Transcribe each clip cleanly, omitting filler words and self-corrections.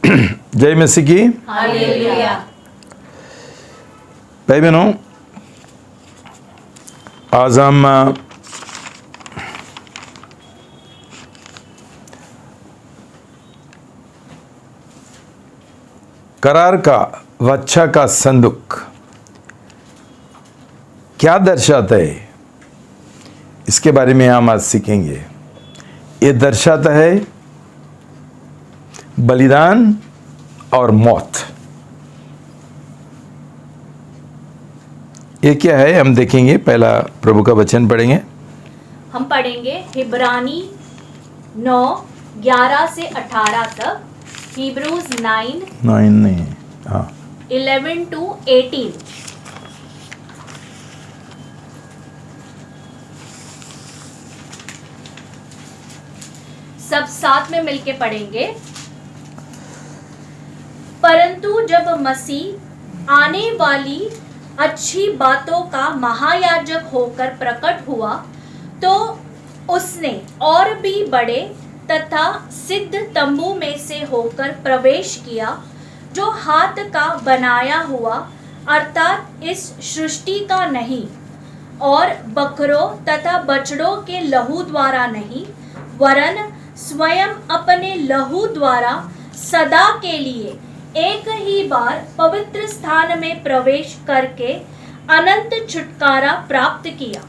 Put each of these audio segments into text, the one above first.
जय मसीह की। हालेलुया। भाई बहनों, आज हम करार का वच्छा का संदूक क्या दर्शाता है, इसके बारे में हम आज सीखेंगे। ये दर्शाता है बलिदान और मौत। ये क्या है हम देखेंगे। पहला प्रभु का वचन पढ़ेंगे। हम पढ़ेंगे हिब्रानी 9:11 से 18 तक, हिब्रूज 9 नहीं, हाँ 11 to 18। सब साथ में मिलके पढ़ेंगे। परंतु जब मसीह आने वाली अच्छी बातों का महायाजक होकर प्रकट हुआ, तो उसने और भी बड़े तथा सिद्ध तंबू में से होकर प्रवेश किया, जो हाथ का बनाया हुआ अर्थात इस सृष्टि का नहीं, और बकरों तथा बछड़ों के लहू द्वारा नहीं, वरन स्वयं अपने लहू द्वारा सदा के लिए एक ही बार पवित्र स्थान में प्रवेश करके अनंत छुटकारा प्राप्त किया।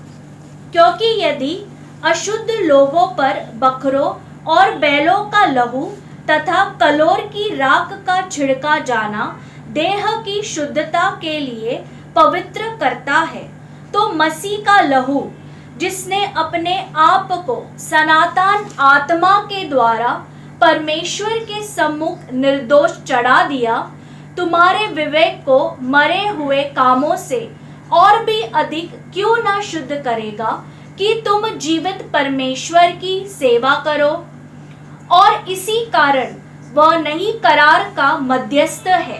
क्योंकि यदि अशुद्ध लोगों पर बकरों और बैलों का लहू तथा कलोर की राख का छिड़का जाना देह की शुद्धता के लिए पवित्र करता है, तो मसीह का लहू, जिसने अपने आप को सनातन आत्मा के द्वारा परमेश्वर के सम्मुख निर्दोष चढ़ा दिया, तुम्हारे विवेक को मरे हुए कामों से और भी अधिक क्यों ना शुद्ध करेगा, कि तुम जीवित परमेश्वर की सेवा करो। और इसी कारण वह नई करार का मध्यस्थ है,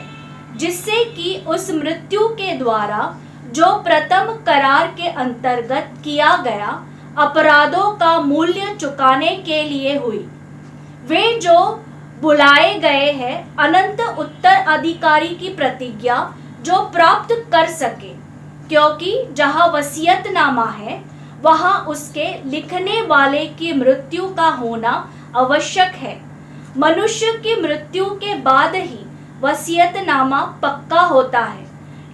जिससे कि उस मृत्यु के द्वारा जो प्रथम करार के अंतर्गत किया गया अपराधों का मूल्य चुकाने के लिए हुई। वे जो बुलाए गए हैं अनंत उत्तराधिकारी की प्रतिज्ञा जो प्राप्त कर सके, क्योंकि जहाँ वसीयतनामा है वहाँ उसके लिखने वाले की मृत्यु का होना आवश्यक है। मनुष्य की मृत्यु के बाद ही वसीयतनामा पक्का होता है,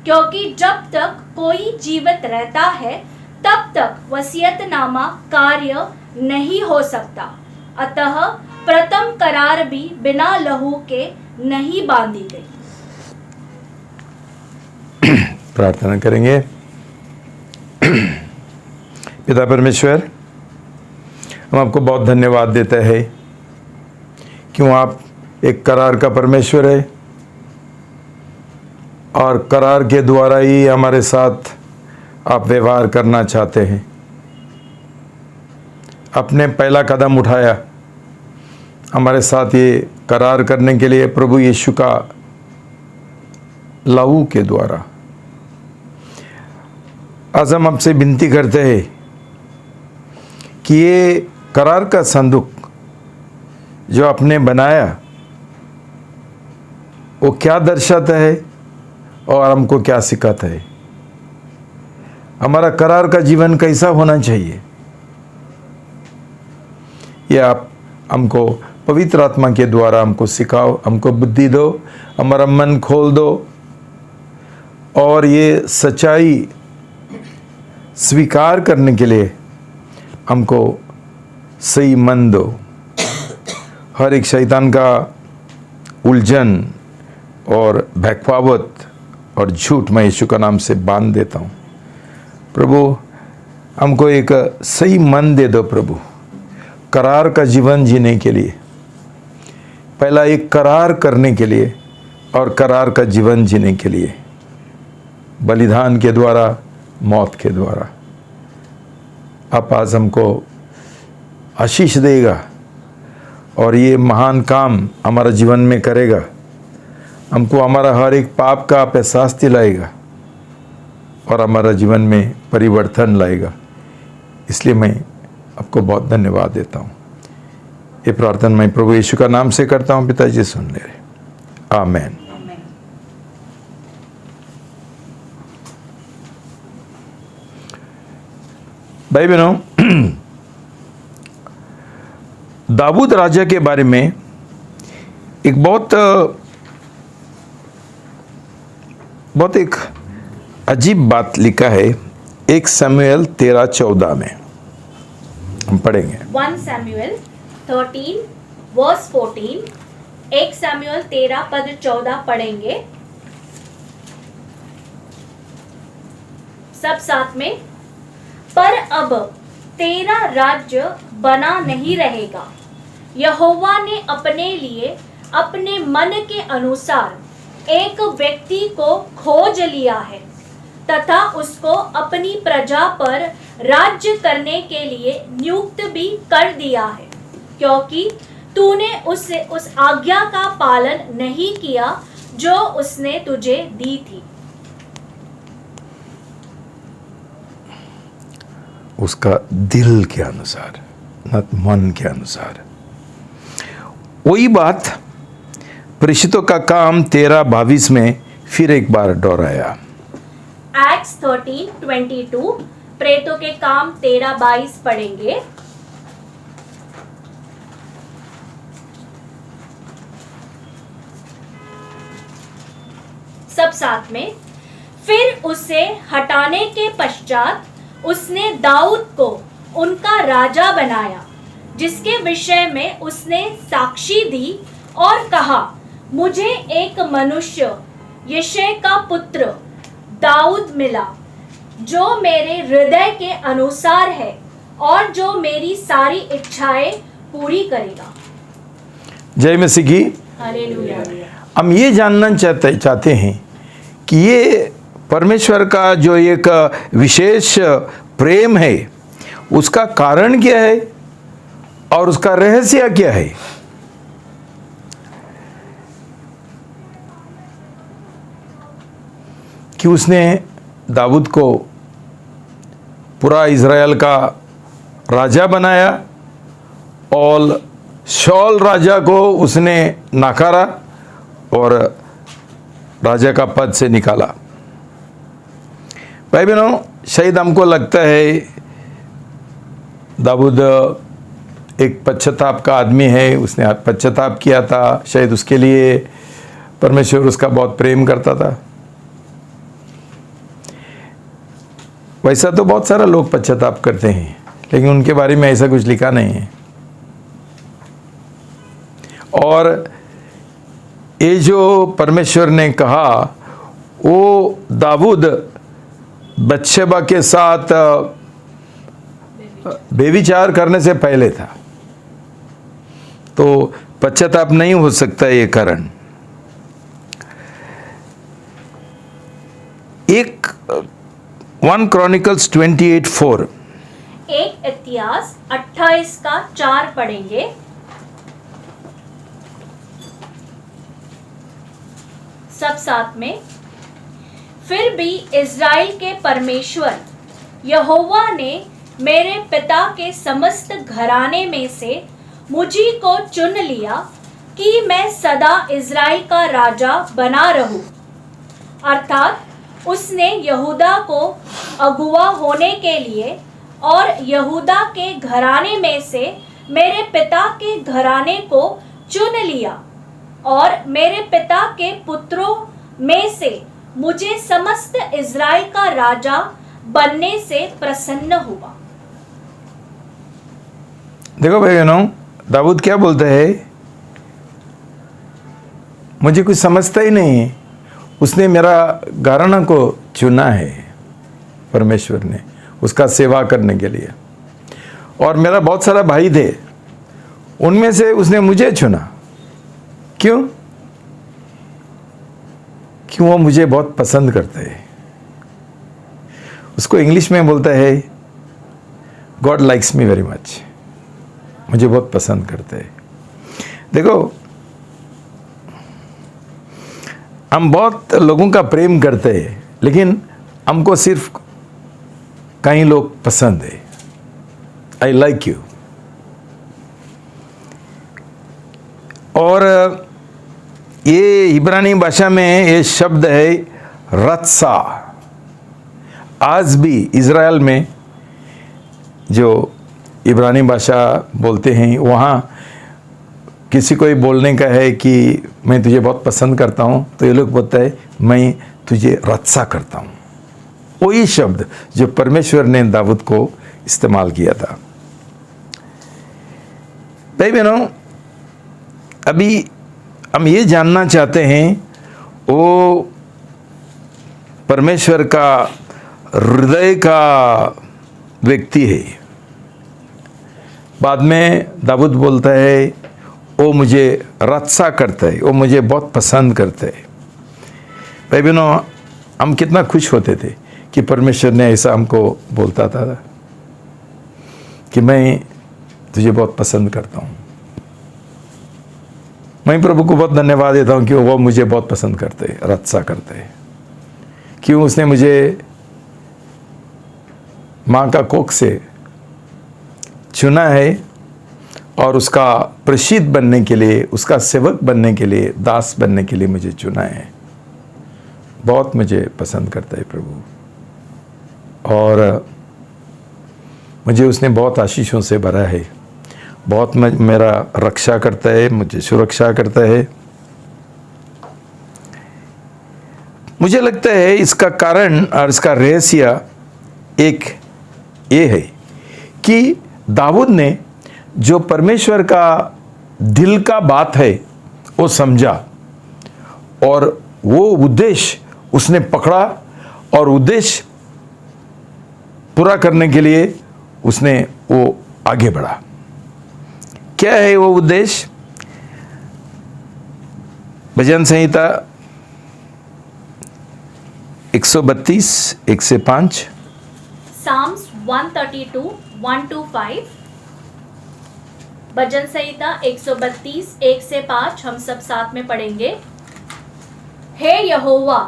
क्योंकि जब तक कोई जीवित रहता है तब तक वसीयतनामा कार्य नहीं हो सकता। अतः प्रथम करार भी बिना लहू के नहीं बांधी गई। प्रार्थना करेंगे। पिता परमेश्वर, हम आपको बहुत धन्यवाद देते हैं क्यों आप एक करार का परमेश्वर है और करार के द्वारा ही हमारे साथ आप व्यवहार करना चाहते हैं। आपने पहला कदम उठाया हमारे साथ ये करार करने के लिए प्रभु यीशु का लहू के द्वारा। आज हम आपसे विनती करते हैं कि ये करार का संदूक जो आपने बनाया वो क्या दर्शाता है और हमको क्या सिखाता है। हमारा करार का जीवन कैसा होना चाहिए, ये आप हमको पवित्र आत्मा के द्वारा हमको सिखाओ, हमको बुद्धि दो, हमारा मन खोल दो और ये सच्चाई स्वीकार करने के लिए हमको सही मन दो। हर एक शैतान का उलझन और बहकावत और झूठ मैं यीशु का नाम से बांध देता हूँ। प्रभु हमको एक सही मन दे दो प्रभु, करार का जीवन जीने के लिए। पहला एक करार करने के लिए और करार का जीवन जीने के लिए, बलिदान के द्वारा, मौत के द्वारा। आप आज हमको आशीष देगा और ये महान काम हमारा जीवन में करेगा। हमको हमारा हर एक पाप का आप एहसास दिलाएगा और हमारा जीवन में परिवर्तन लाएगा। इसलिए मैं आपको बहुत धन्यवाद देता हूँ। ये प्रार्थना मैं प्रभु यीशु का नाम से करता हूँ। पिताजी सुन ले रहे, आमेन। आमेन। भाई बहनों, दाऊद राजा के बारे में एक बहुत एक अजीब बात लिखा है। 1 शमूएल 13:14 में हम पढ़ेंगे। 1 Samuel 13 verse 14, 1 Samuel 13 पद 14 पढ़ेंगे सब साथ में। पर अब तेरा राज्य बना नहीं रहेगा। यहोवा ने अपने लिए अपने मन के अनुसार एक व्यक्ति को खोज लिया है तथा उसको अपनी प्रजा पर राज्य करने के लिए नियुक्त भी कर दिया है, क्योंकि तूने उस आज्ञा का पालन नहीं किया जो उसने तुझे दी थी। उसका दिल के अनुसार, न मन के अनुसार। वही बात प्रेषितों का काम 13:22 में फिर एक बार दोहराया। Acts 13:22, प्रेतों के काम 13:22 पढ़ेंगे। सब साथ में। फिर उसे हटाने के पश्चात उसने दाऊद को उनका राजा बनाया, जिसके विषय में उसने साक्षी दी और कहा, मुझे एक मनुष्य यिशै का पुत्र दाऊद मिला, जो मेरे हृदय के अनुसार है और जो मेरी सारी इच्छाएं पूरी करेगा। जय मसीह की। हालेलुया। हम ये जानना चाहते हैं कि ये परमेश्वर का जो एक विशेष प्रेम है, उसका कारण क्या है और उसका रहस्य क्या है। कि उसने दाऊद को पूरा इज़राइल का राजा बनाया और शाऊल राजा को उसने नकारा और राजा का पद से निकाला। भाई बहनों, शायद हमको लगता है दाऊद एक पश्चाताप का आदमी है, उसने पश्चाताप किया था, शायद उसके लिए परमेश्वर उसका बहुत प्रेम करता था। वैसा तो बहुत सारा लोग पश्चाताप करते हैं, लेकिन उनके बारे में ऐसा कुछ लिखा नहीं है। और ये जो परमेश्वर ने कहा, वो दाऊद बत्शेबा के साथ बेविचार करने से पहले था, तो पश्चाताप नहीं हो सकता ये कारण। एक 1 Chronicles 28:4, एक इतिहास 28:4 पढ़ेंगे। सब साथ में। फिर भी इज़राइल के परमेश्वर यहोवा ने मेरे पिता के समस्त घराने में से मुझी को चुन लिया कि मैं सदा इज़राइल का राजा बना रहूं। अर्थात उसने यहूदा को अगुवा होने के लिए और यहूदा के घराने में से मेरे पिता के घराने को चुन लिया और मेरे पिता के पुत्रों में से मुझे समस्त इज़राइल का राजा बनने से प्रसन्न हुआ। देखो भाई बहनों, दाऊद क्या बोलता है, मुझे कुछ समझता ही नहीं है, उसने मेरा घराना को चुना है परमेश्वर ने उसका सेवा करने के लिए, और मेरा बहुत सारा भाई थे, उनमें से उसने मुझे चुना। क्यों? क्यों? वो मुझे बहुत पसंद करते हैं। उसको इंग्लिश में बोलता है, God likes me very much, मुझे बहुत पसंद करते हैं। देखो, हम बहुत लोगों का प्रेम करते हैं, लेकिन हमको सिर्फ कई लोग पसंद है। I like you. और ये इब्रानी भाषा में ये शब्द है रत्सा। आज भी इज़राइल में जो इब्रानी भाषा बोलते हैं वहाँ किसी को बोलने का है कि मैं तुझे बहुत पसंद करता हूँ, तो ये लोग बोलते हैं मैं तुझे रत्सा करता हूँ। वही शब्द जो परमेश्वर ने दाऊद को इस्तेमाल किया था। भाई बहनों, अभी हम ये जानना चाहते हैं वो परमेश्वर का हृदय का व्यक्ति है। बाद में दाऊद बोलता है वो मुझे रत्सा करता है, वो मुझे बहुत पसंद करता है। भाई बहनों, हम कितना खुश होते थे कि परमेश्वर ने ऐसा हमको बोलता था कि मैं तुझे बहुत पसंद करता हूँ। मैं प्रभु को बहुत धन्यवाद देता हूँ कि वो मुझे बहुत पसंद करते हैं, रत्सा करते हैं। क्यों? उसने मुझे माँ का कोख से चुना है और उसका प्रसिद्ध बनने के लिए, उसका सेवक बनने के लिए, दास बनने के लिए मुझे चुना है। बहुत मुझे पसंद करता है प्रभु, और मुझे उसने बहुत आशीषों से भरा है। बहुत मेरा रक्षा करता है, मुझे सुरक्षा करता है। मुझे लगता है इसका कारण और इसका रहस्य एक ये है कि दाऊद ने जो परमेश्वर का दिल का बात है वो समझा, और वो उद्देश्य उसने पकड़ा, और उद्देश्य पूरा करने के लिए उसने वो आगे बढ़ा। क्या है वो उद्देश्य? भजन संहिता 132 1 से 5, Psalms 132 1 to 5, भजन संहिता 132 1 से 5 हम सब साथ में पढ़ेंगे। हे यहोवा,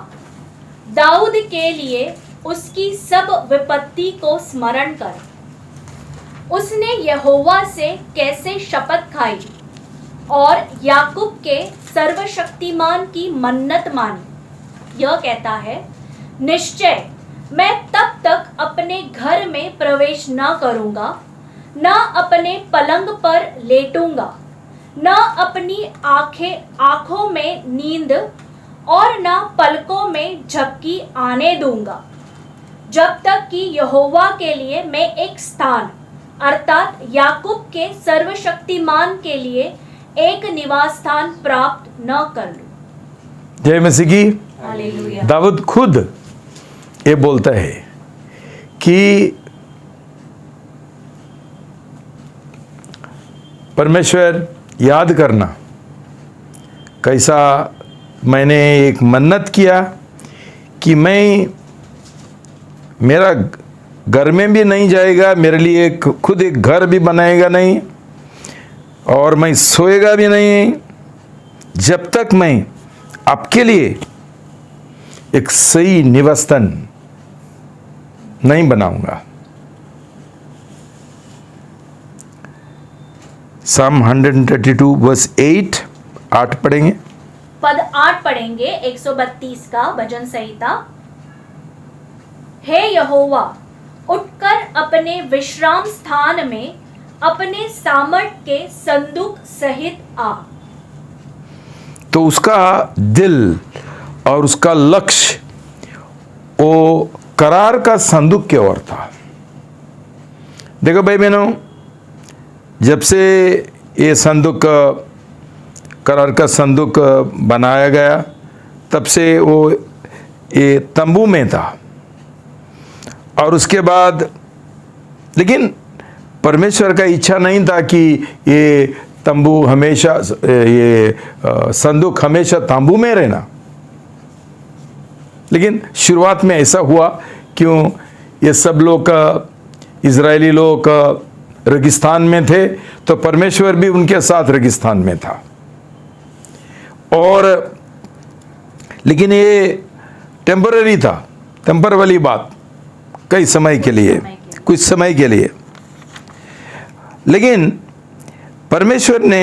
दाऊद के लिए उसकी सब विपत्ति को स्मरण कर। उसने यहोवा से कैसे शपथ खाई और याकूब के सर्वशक्तिमान की मन्नत मानी। यह कहता है, निश्चय मैं तब तक अपने घर में प्रवेश न करूंगा, न अपने पलंग पर लेटूंगा, न अपनी आंखों में नींद और न पलकों में झपकी आने दूंगा, जब तक कि यहोवा के लिए मैं एक स्थान अर्थात याकूब के सर्वशक्तिमान के लिए एक निवास स्थान प्राप्त न कर लूं। जय मसीह की। हालेलुया। दाऊद खुद ये बोलता है कि परमेश्वर याद करना, कैसा मैंने एक मन्नत किया कि मैं मेरा घर में भी नहीं जाएगा, मेरे लिए खुद एक घर भी बनाएगा नहीं, और मैं सोएगा भी नहीं जब तक मैं आपके लिए एक सही निवासस्थान नहीं बनाऊंगा। Psalm 132 वर्स 8 पढ़ेंगे। पद 8 पढ़ेंगे 132 का भजन संहिता। हे यहोवा, उठकर अपने विश्राम स्थान में अपने सामर्थ के संदूक सहित आ। तो उसका दिल और उसका लक्ष्य वो करार का संदूक की ओर था। देखो भाई बहनों, जब से ये संदूक, करार का संदूक बनाया गया, तब से वो ये तंबू में था, और उसके बाद लेकिन परमेश्वर का इच्छा नहीं था कि ये तंबू हमेशा, ये संदूक हमेशा तंबू में रहना। लेकिन शुरुआत में ऐसा हुआ, क्यों? ये सब लोग इजरायली लोग रेगिस्तान में थे, तो परमेश्वर भी उनके साथ रेगिस्तान में था। और लेकिन ये टेम्पररी था, टेम्पर वाली बात, कई समय के लिए, कुछ समय के लिए। लेकिन परमेश्वर ने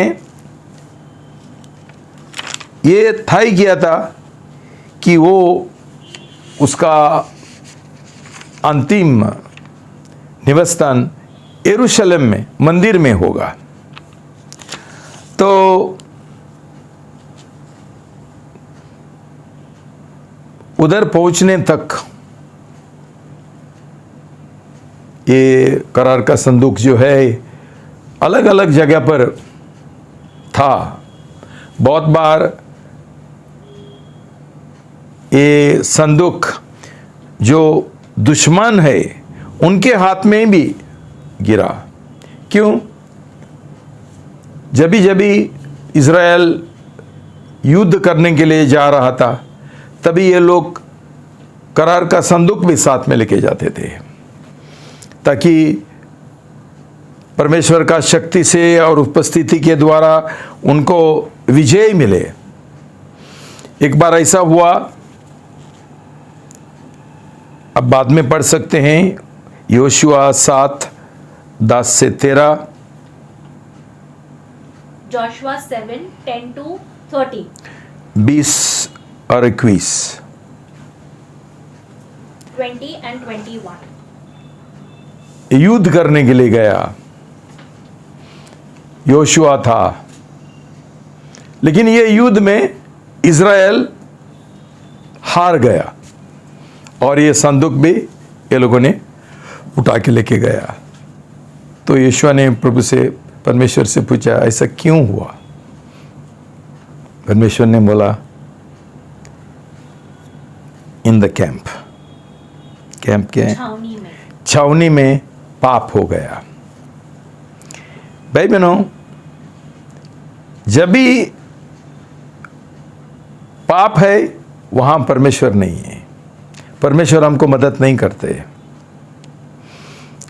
ये तय किया था कि वो उसका अंतिम निवास स्थान यरूशलेम में मंदिर में होगा। तो उधर पहुंचने तक ये करार का संदूक जो है अलग अलग जगह पर था। बहुत बार ये संदूक जो दुश्मन है उनके हाथ में भी गिरा। क्यों? जब भी इज़राइल युद्ध करने के लिए जा रहा था तभी ये लोग करार का संदूक भी साथ में लेके जाते थे, ताकि परमेश्वर का शक्ति से और उपस्थिति के द्वारा उनको विजय मिले। एक बार ऐसा हुआ, अब बाद में पढ़ सकते हैं, योशुआ 7:10-13, Joshua 7:10-13, 20 और 21, 20 and 21। युद्ध करने के लिए गया योशुआ था, लेकिन ये युद्ध में इज़राइल हार गया और ये संदूक भी ये लोगों ने उठा के लेके गया। तो यीशु ने प्रभु से, परमेश्वर से पूछा, ऐसा क्यों हुआ? परमेश्वर ने बोला, इन द कैंप के छावनी में पाप हो गया। भाई बहनों, जब भी पाप है वहां परमेश्वर नहीं है, परमेश्वर हमको मदद नहीं करते।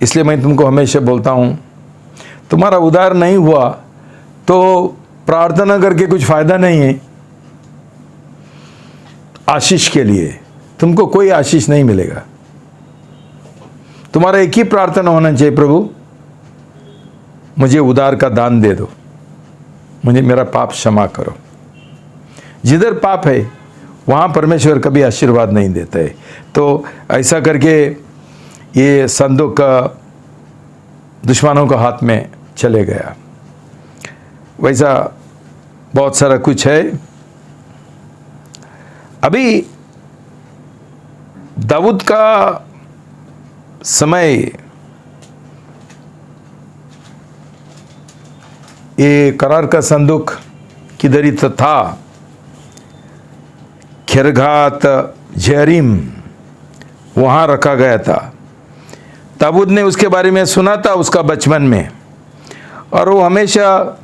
इसलिए मैं तुमको हमेशा बोलता हूं, तुम्हारा उद्धार नहीं हुआ तो प्रार्थना करके कुछ फायदा नहीं है। आशीष के लिए तुमको कोई आशीष नहीं मिलेगा। तुम्हारा एक ही प्रार्थना होना चाहिए, प्रभु मुझे उद्धार का दान दे दो, मुझे मेरा पाप क्षमा करो। जिधर पाप है वहाँ परमेश्वर कभी आशीर्वाद नहीं देता है। तो ऐसा करके ये संदूक दुश्मनों के हाथ में चले गया। वैसा बहुत सारा कुछ है। अभी दाऊद का समय ये करार का संदूक किधर ही तो था, खिरगात जेरिम वहाँ रखा गया था। दाऊद ने उसके बारे में सुना था उसका बचपन में, और वो हमेशा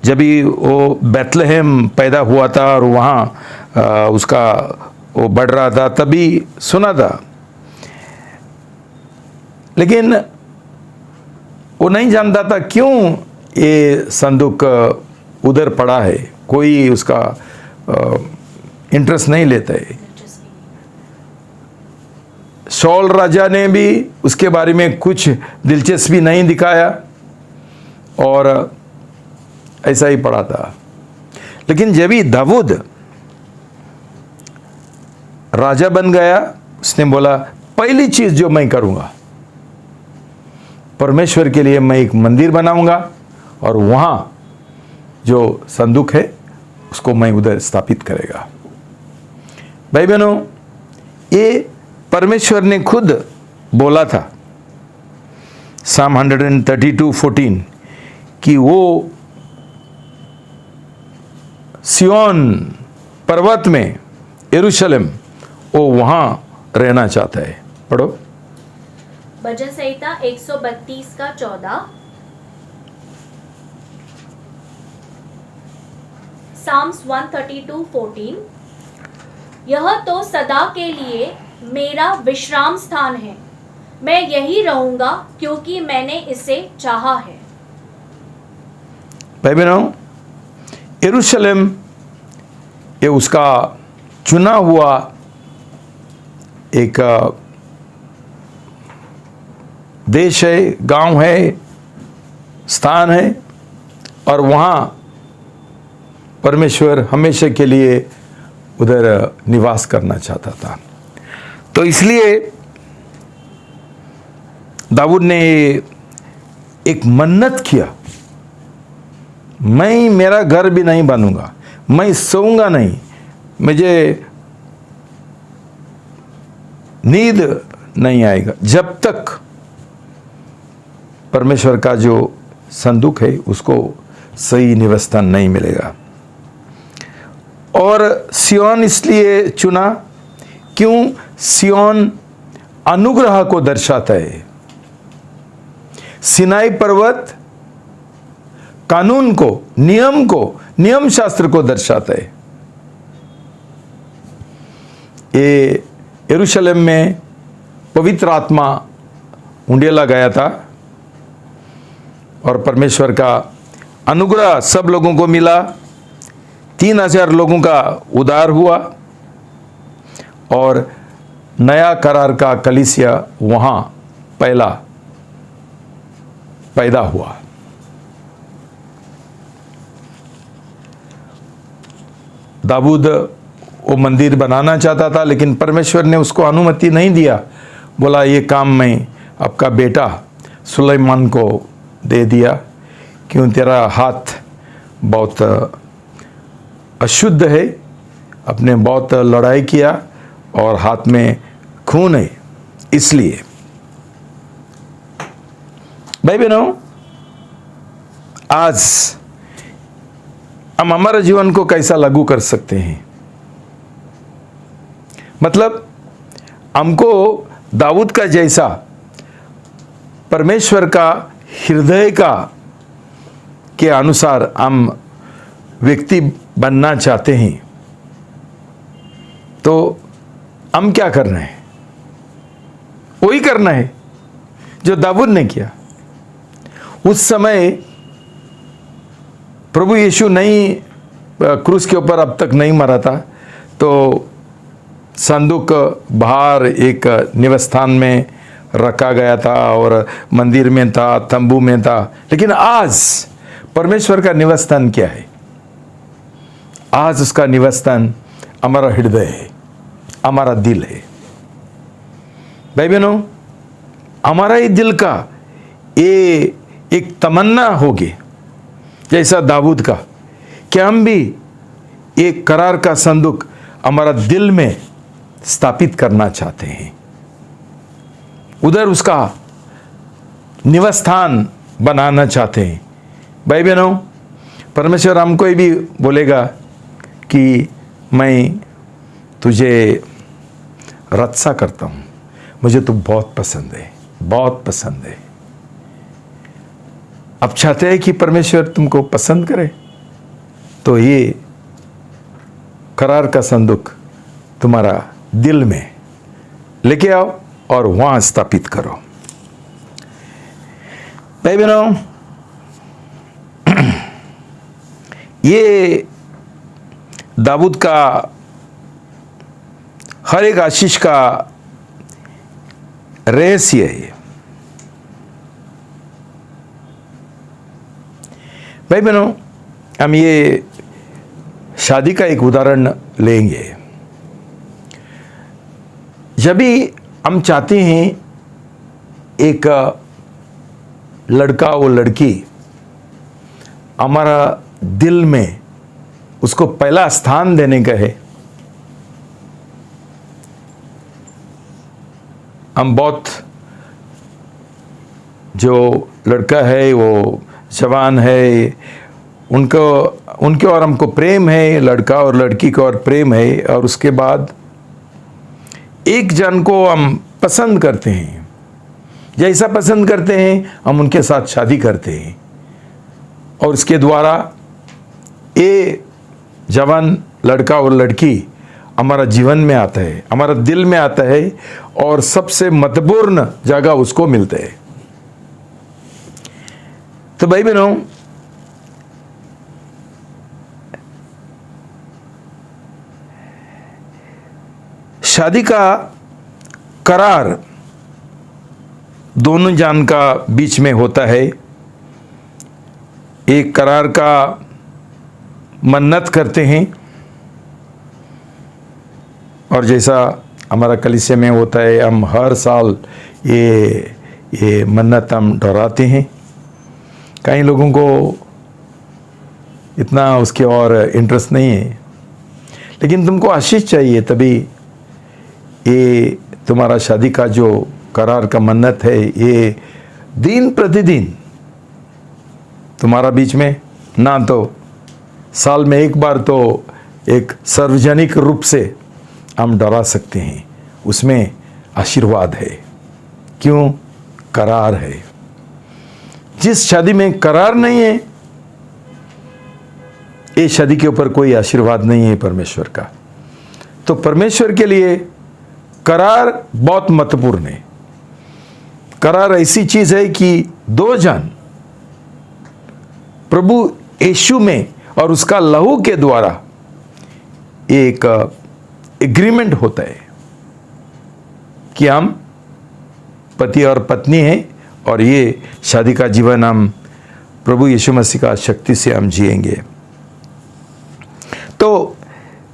जब भी वो बैतलहम पैदा हुआ था और वहाँ उसका वो बढ़ रहा था तभी सुना था, लेकिन वो नहीं जानता था क्यों ये संदूक उधर पड़ा है। कोई उसका इंटरेस्ट नहीं लेता है। शौल राजा ने भी उसके बारे में कुछ दिलचस्पी नहीं दिखाया और ऐसा ही पड़ा था। लेकिन जब ही दाऊद राजा बन गया, उसने बोला पहली चीज जो मैं करूंगा, परमेश्वर के लिए मैं एक मंदिर बनाऊंगा और वहां जो संदूक है उसको मैं उधर स्थापित करेगा। भाई बहनों, ये परमेश्वर ने खुद बोला था साम 132:14 कि वो सियोन पर्वत में यरूशलेम वो वहां रहना चाहता है। पढ़ो भजन संहिता 132:14, Psalms 132:14, यह तो सदा के लिए मेरा विश्राम स्थान है, मैं यही रहूंगा क्योंकि मैंने इसे चाहा है। भाई बहनों, यरूशलेम ये उसका चुना हुआ एक देश है, गांव है, स्थान है, और वहाँ परमेश्वर हमेशा के लिए उधर निवास करना चाहता था। तो इसलिए दाऊद ने एक मन्नत किया, मैं मेरा घर भी नहीं बनूंगा, मैं सोऊंगा नहीं, मुझे नींद नहीं आएगा जब तक परमेश्वर का जो संदूक है उसको सही निवासस्थान नहीं मिलेगा। और सिय्योन इसलिए चुना क्यों? सिय्योन अनुग्रह को दर्शाता है। सिनाई पर्वत कानून को, नियम शास्त्र को दर्शाता है। ये यरूशलेम में पवित्र आत्मा उंडेला गया था और परमेश्वर का अनुग्रह सब लोगों को मिला। 3000 लोगों का उद्धार हुआ और नया करार का कलीसिया वहां पहला पैदा हुआ। दाऊद वो मंदिर बनाना चाहता था, लेकिन परमेश्वर ने उसको अनुमति नहीं दिया। बोला ये काम मैं आपका बेटा सुलेमान को दे दिया, क्यों? तेरा हाथ बहुत अशुद्ध है, अपने बहुत लड़ाई किया और हाथ में खून है, इसलिए। भाई बहनों, आज हम हमारे जीवन को कैसा लागू कर सकते हैं? मतलब हमको दाऊद का जैसा परमेश्वर का हृदय का के अनुसार हम व्यक्ति बनना चाहते हैं, तो हम क्या करना है? वही करना है जो दाऊद ने किया। उस समय प्रभु यीशु नहीं क्रूस के ऊपर अब तक नहीं मरा था, तो संदूक बाहर एक निवासस्थान में रखा गया था और मंदिर में था, तंबू में था। लेकिन आज परमेश्वर का निवासस्थान क्या है? आज उसका निवासस्थान हमारा हृदय है, हमारा दिल है। भाई बहनों, हमारा ये दिल का ये एक तमन्ना होगी जैसा दाऊद का, कि हम भी एक करार का संदूक हमारा दिल में स्थापित करना चाहते हैं, उधर उसका निवासस्थान बनाना चाहते हैं। भाई बहनों, परमेश्वर हमको ये भी बोलेगा कि मैं तुझे रत्सा करता हूँ, मुझे तू बहुत पसंद है, बहुत पसंद है। अब चाहते हैं कि परमेश्वर तुमको पसंद करे, तो ये करार का संदूक तुम्हारा दिल में लेके आओ और वहां स्थापित करो। भाई बहनों, ये दाऊद का हर एक आशीष का रहस्य है। भाई बहनों, हम ये शादी का एक उदाहरण लेंगे। जब भी हम चाहते हैं एक लड़का और लड़की हमारा दिल में उसको पहला स्थान देने का है, हम बहुत, जो लड़का है वो जवान है, उनके और हमको प्रेम है, लड़का और लड़की को और प्रेम है, और उसके बाद एक जन को हम पसंद करते हैं, जैसा पसंद करते हैं हम उनके साथ शादी करते हैं, और इसके द्वारा ये जवान लड़का और लड़की हमारा जीवन में आता है, हमारा दिल में आता है, और सबसे महत्वपूर्ण जगह उसको मिलते है। तो भाई बहनों, शादी का करार दोनों जान का बीच में होता है। एक करार का मन्नत करते हैं, और जैसा हमारा कलीसिया में होता है, हम हर साल ये मन्नत हम दोहराते हैं। कई लोगों को इतना उसके और इंटरेस्ट नहीं है, लेकिन तुमको आशीष चाहिए, तभी ये तुम्हारा शादी का जो करार का मन्नत है, ये दिन प्रतिदिन तुम्हारा बीच में, ना तो साल में एक बार तो एक सार्वजनिक रूप से हम डरा सकते हैं, उसमें आशीर्वाद है। क्यों? करार है। जिस शादी में करार नहीं है, ये शादी के ऊपर कोई आशीर्वाद नहीं है परमेश्वर का। तो परमेश्वर के लिए करार बहुत महत्वपूर्ण है। करार ऐसी चीज है कि दो जन प्रभु यीशु में और उसका लहू के द्वारा एक एग्रीमेंट होता है कि हम पति और पत्नी हैं, और ये शादी का जीवन हम प्रभु यीशु मसीह का शक्ति से हम जिएंगे। तो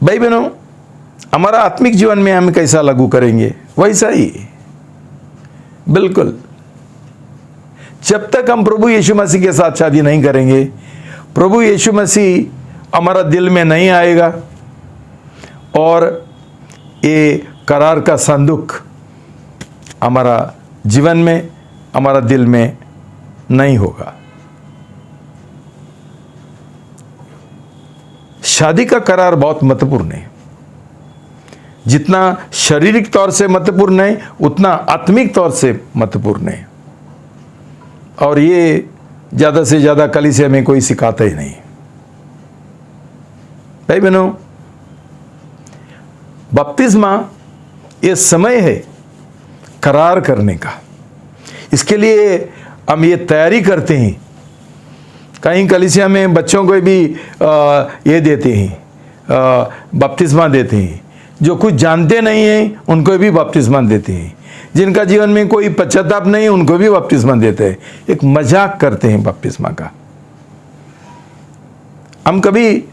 भाई बहनों, हमारा आत्मिक जीवन में हम कैसा लागू करेंगे? वैसा ही, बिल्कुल। जब तक हम प्रभु यीशु मसीह के साथ शादी नहीं करेंगे, प्रभु यीशु मसीह हमारा दिल में नहीं आएगा, और ये करार का संदूक हमारा जीवन में, हमारा दिल में नहीं होगा। शादी का करार बहुत महत्वपूर्ण है। जितना शारीरिक तौर से महत्वपूर्ण है, उतना आत्मिक तौर से महत्वपूर्ण है। और ये ज़्यादा से ज़्यादा कलीसिया में कोई सिखाता ही नहीं। भाई बहनों, बपतिस्मा ये समय है करार करने का। इसके लिए हम ये तैयारी करते हैं। कहीं कलीसिया में बच्चों को भी ये देते हैं, बपतिस्मा देते हैं। जो कुछ जानते नहीं हैं उनको भी बपतिस्मा देते हैं। जिनका जीवन में कोई पश्चाताप नहीं, उनको भी बपतिस्मा देते हैं। एक मजाक करते हैं बपतिस्मा का। हम कभी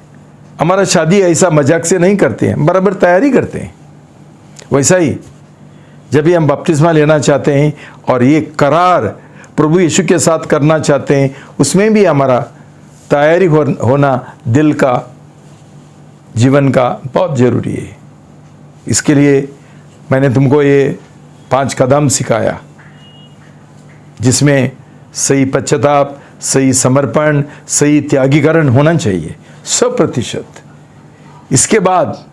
हमारा शादी ऐसा मजाक से नहीं करते हैं, बराबर तैयारी करते हैं। वैसा ही जब भी हम बपतिस्मा लेना चाहते हैं और ये करार प्रभु यीशु के साथ करना चाहते हैं, उसमें भी हमारा तैयारी होना दिल का, जीवन का बहुत ज़रूरी है। इसके लिए मैंने तुमको ये 5 कदम सिखाया, जिसमें सही पश्चाताप, सही समर्पण, सही त्यागीकरण होना चाहिए 100%। इसके बाद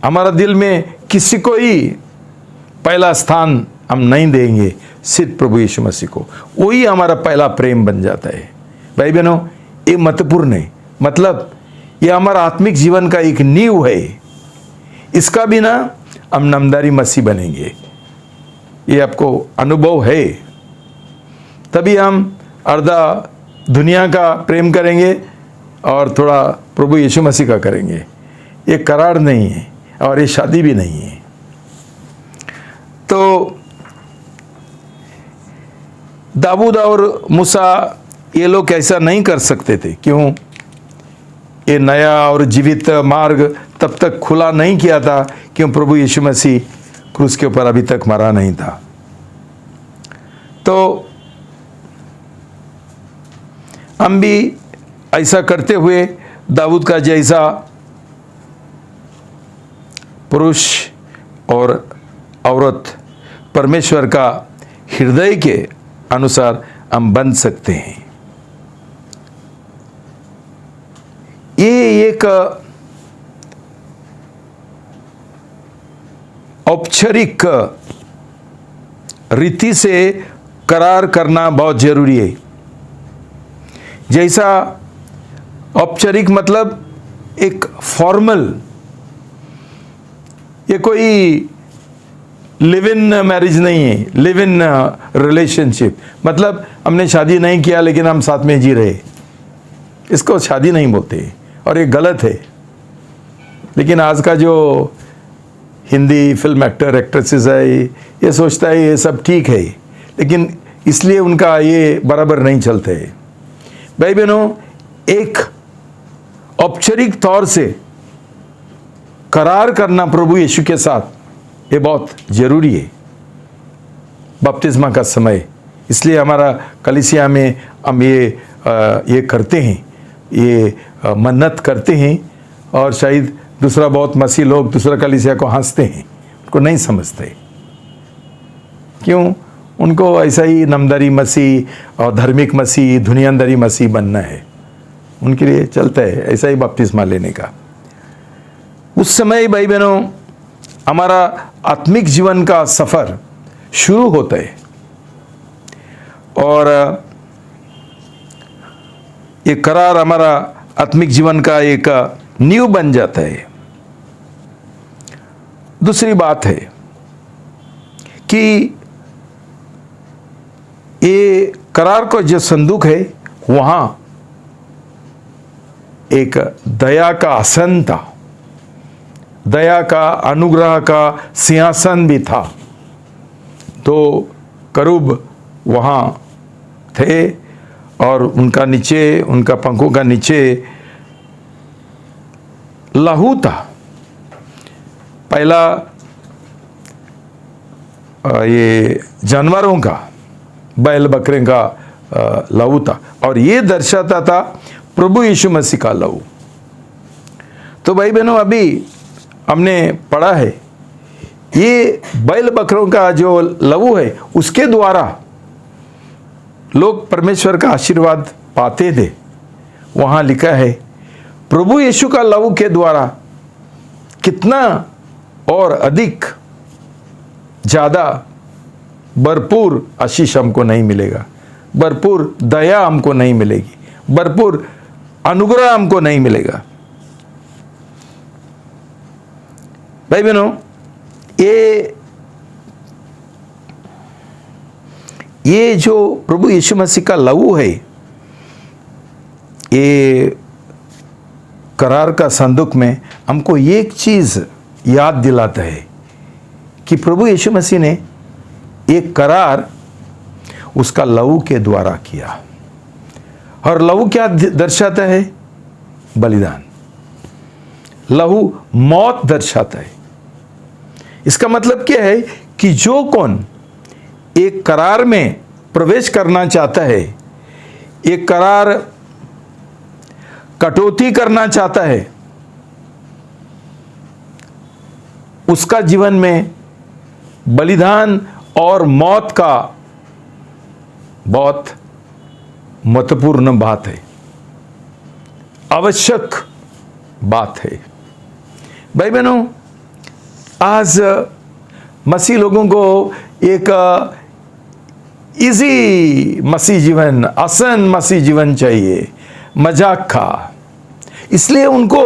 हमारा दिल में किसी को ही पहला स्थान हम नहीं देंगे, सिर्फ प्रभु यीशु मसीह को। वही हमारा पहला प्रेम बन जाता है। भाई बहनों, ये महत्वपूर्ण है। मतलब ये हमारा आत्मिक जीवन का एक नींव है। इसका बिना हम नामधारी मसीह बनेंगे, ये आपको अनुभव है। तभी हम आधा दुनिया का प्रेम करेंगे और थोड़ा प्रभु यीशु मसीह का करेंगे। ये करार नहीं है और ये शादी भी नहीं है। तो दाऊद और मूसा ये लोग ऐसा नहीं कर सकते थे। क्यों? ये नया और जीवित मार्ग तब तक खुला नहीं किया था, क्यों? प्रभु यीशु मसीह क्रूस के ऊपर अभी तक मरा नहीं था। तो हम भी ऐसा करते हुए दाऊद का जैसा पुरुष और औरत परमेश्वर का हृदय के अनुसार हम बन सकते हैं। ये एक औपचारिक रीति से करार करना बहुत जरूरी है। जैसा औपचारिक मतलब एक फॉर्मल, ये कोई लिव इन मैरिज नहीं है, लिव इन रिलेशनशिप। मतलब हमने शादी नहीं किया लेकिन हम साथ में जी रहे, इसको शादी नहीं बोलते और ये गलत है। लेकिन आज का जो हिंदी फिल्म एक्टर एक्ट्रेसेस है, ये सोचता है ये सब ठीक है, लेकिन इसलिए उनका ये बराबर नहीं चलते है। भाई बहनों, एक औपचारिक तौर से करार करना प्रभु यीशु के साथ, ये बहुत जरूरी है बपतिस्मा का समय। इसलिए हमारा कलीसिया में हम ये करते हैं, ये मन्नत करते हैं। और शायद दूसरा बहुत मसीह लोग दूसरा कलीसिया को हंसते हैं, उनको नहीं समझते। क्यों? उनको ऐसा ही नामधारी मसीह और धार्मिक मसीह, दुनियादारी मसीह बनना है, उनके लिए चलता है ऐसा ही बपतिस्मा लेने का। उस समय भाई बहनों हमारा आत्मिक जीवन का सफर शुरू होता है और ये करार हमारा आत्मिक जीवन का एक नींव बन जाता है। दूसरी बात है कि ये करार का जो संदूक है वहां एक दया का आसन था, दया का, अनुग्रह का सिंहासन भी था। तो करूब वहां थे और उनका नीचे, उनका पंखों का नीचे लहू था। पहला ये जानवरों का, बैल बकरे का लहू था और ये दर्शाता था प्रभु यीशु मसीह का लहू। तो भाई बहनों अभी हमने पढ़ा है ये बैल बकरों का जो लहू है उसके द्वारा लोग परमेश्वर का आशीर्वाद पाते थे। वहां लिखा है प्रभु यीशु का लहू के द्वारा कितना और अधिक ज्यादा भरपूर आशीष हमको नहीं मिलेगा, भरपूर दया हमको नहीं मिलेगी, भरपूर अनुग्रह हमको नहीं मिलेगा। भाई बहनों ये जो प्रभु यीशु मसीह का लहू है, ये करार का संदूक में हमको एक चीज याद दिलाता है कि प्रभु यीशु मसीह ने एक करार उसका लहू के द्वारा किया। और लहू क्या दर्शाता है? बलिदान। लहू मौत दर्शाता है। इसका मतलब क्या है कि जो कौन एक करार में प्रवेश करना चाहता है, एक करार कटौती करना चाहता है, उसका जीवन में बलिदान और मौत का बहुत महत्वपूर्ण बात है, आवश्यक बात है। भाई बहनों आज मसीह लोगों को एक इजी मसीह जीवन, आसान मसीह जीवन चाहिए, मजाक का। इसलिए उनको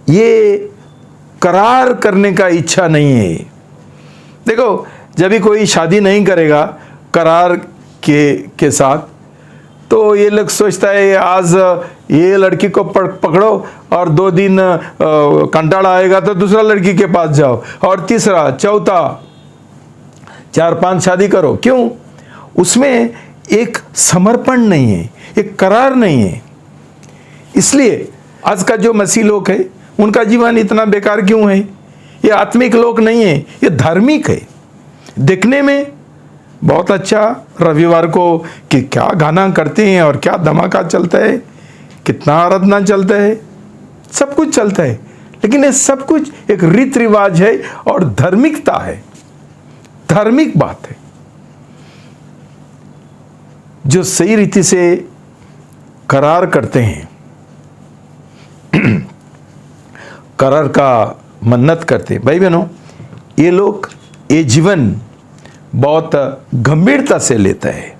ये करार करने का इच्छा नहीं है। देखो जब भी कोई शादी नहीं करेगा करार के साथ, तो ये लोग सोचता है आज ये लड़की को पकड़ो और 2 दिन कंटाला आएगा तो दूसरा लड़की के पास जाओ और तीसरा, चौथा, 4-5 शादी करो। क्यों? उसमें एक समर्पण नहीं है, एक करार नहीं है। इसलिए आज का जो मसीह लोग है उनका जीवन इतना बेकार क्यों है? ये आत्मिक लोग नहीं है, ये धार्मिक है। देखने में बहुत अच्छा रविवार को कि क्या गाना करते हैं और क्या धमाका चलता है, कितना आराधना चलता है, सब कुछ चलता है। लेकिन ये सब कुछ एक रीति रिवाज है और धार्मिकता है, धार्मिक बात है। जो सही रीति से करार करते हैं, करार का मन्नत करते हैं, भाई बहनों ये लोग ये जीवन बहुत गंभीरता से लेता है।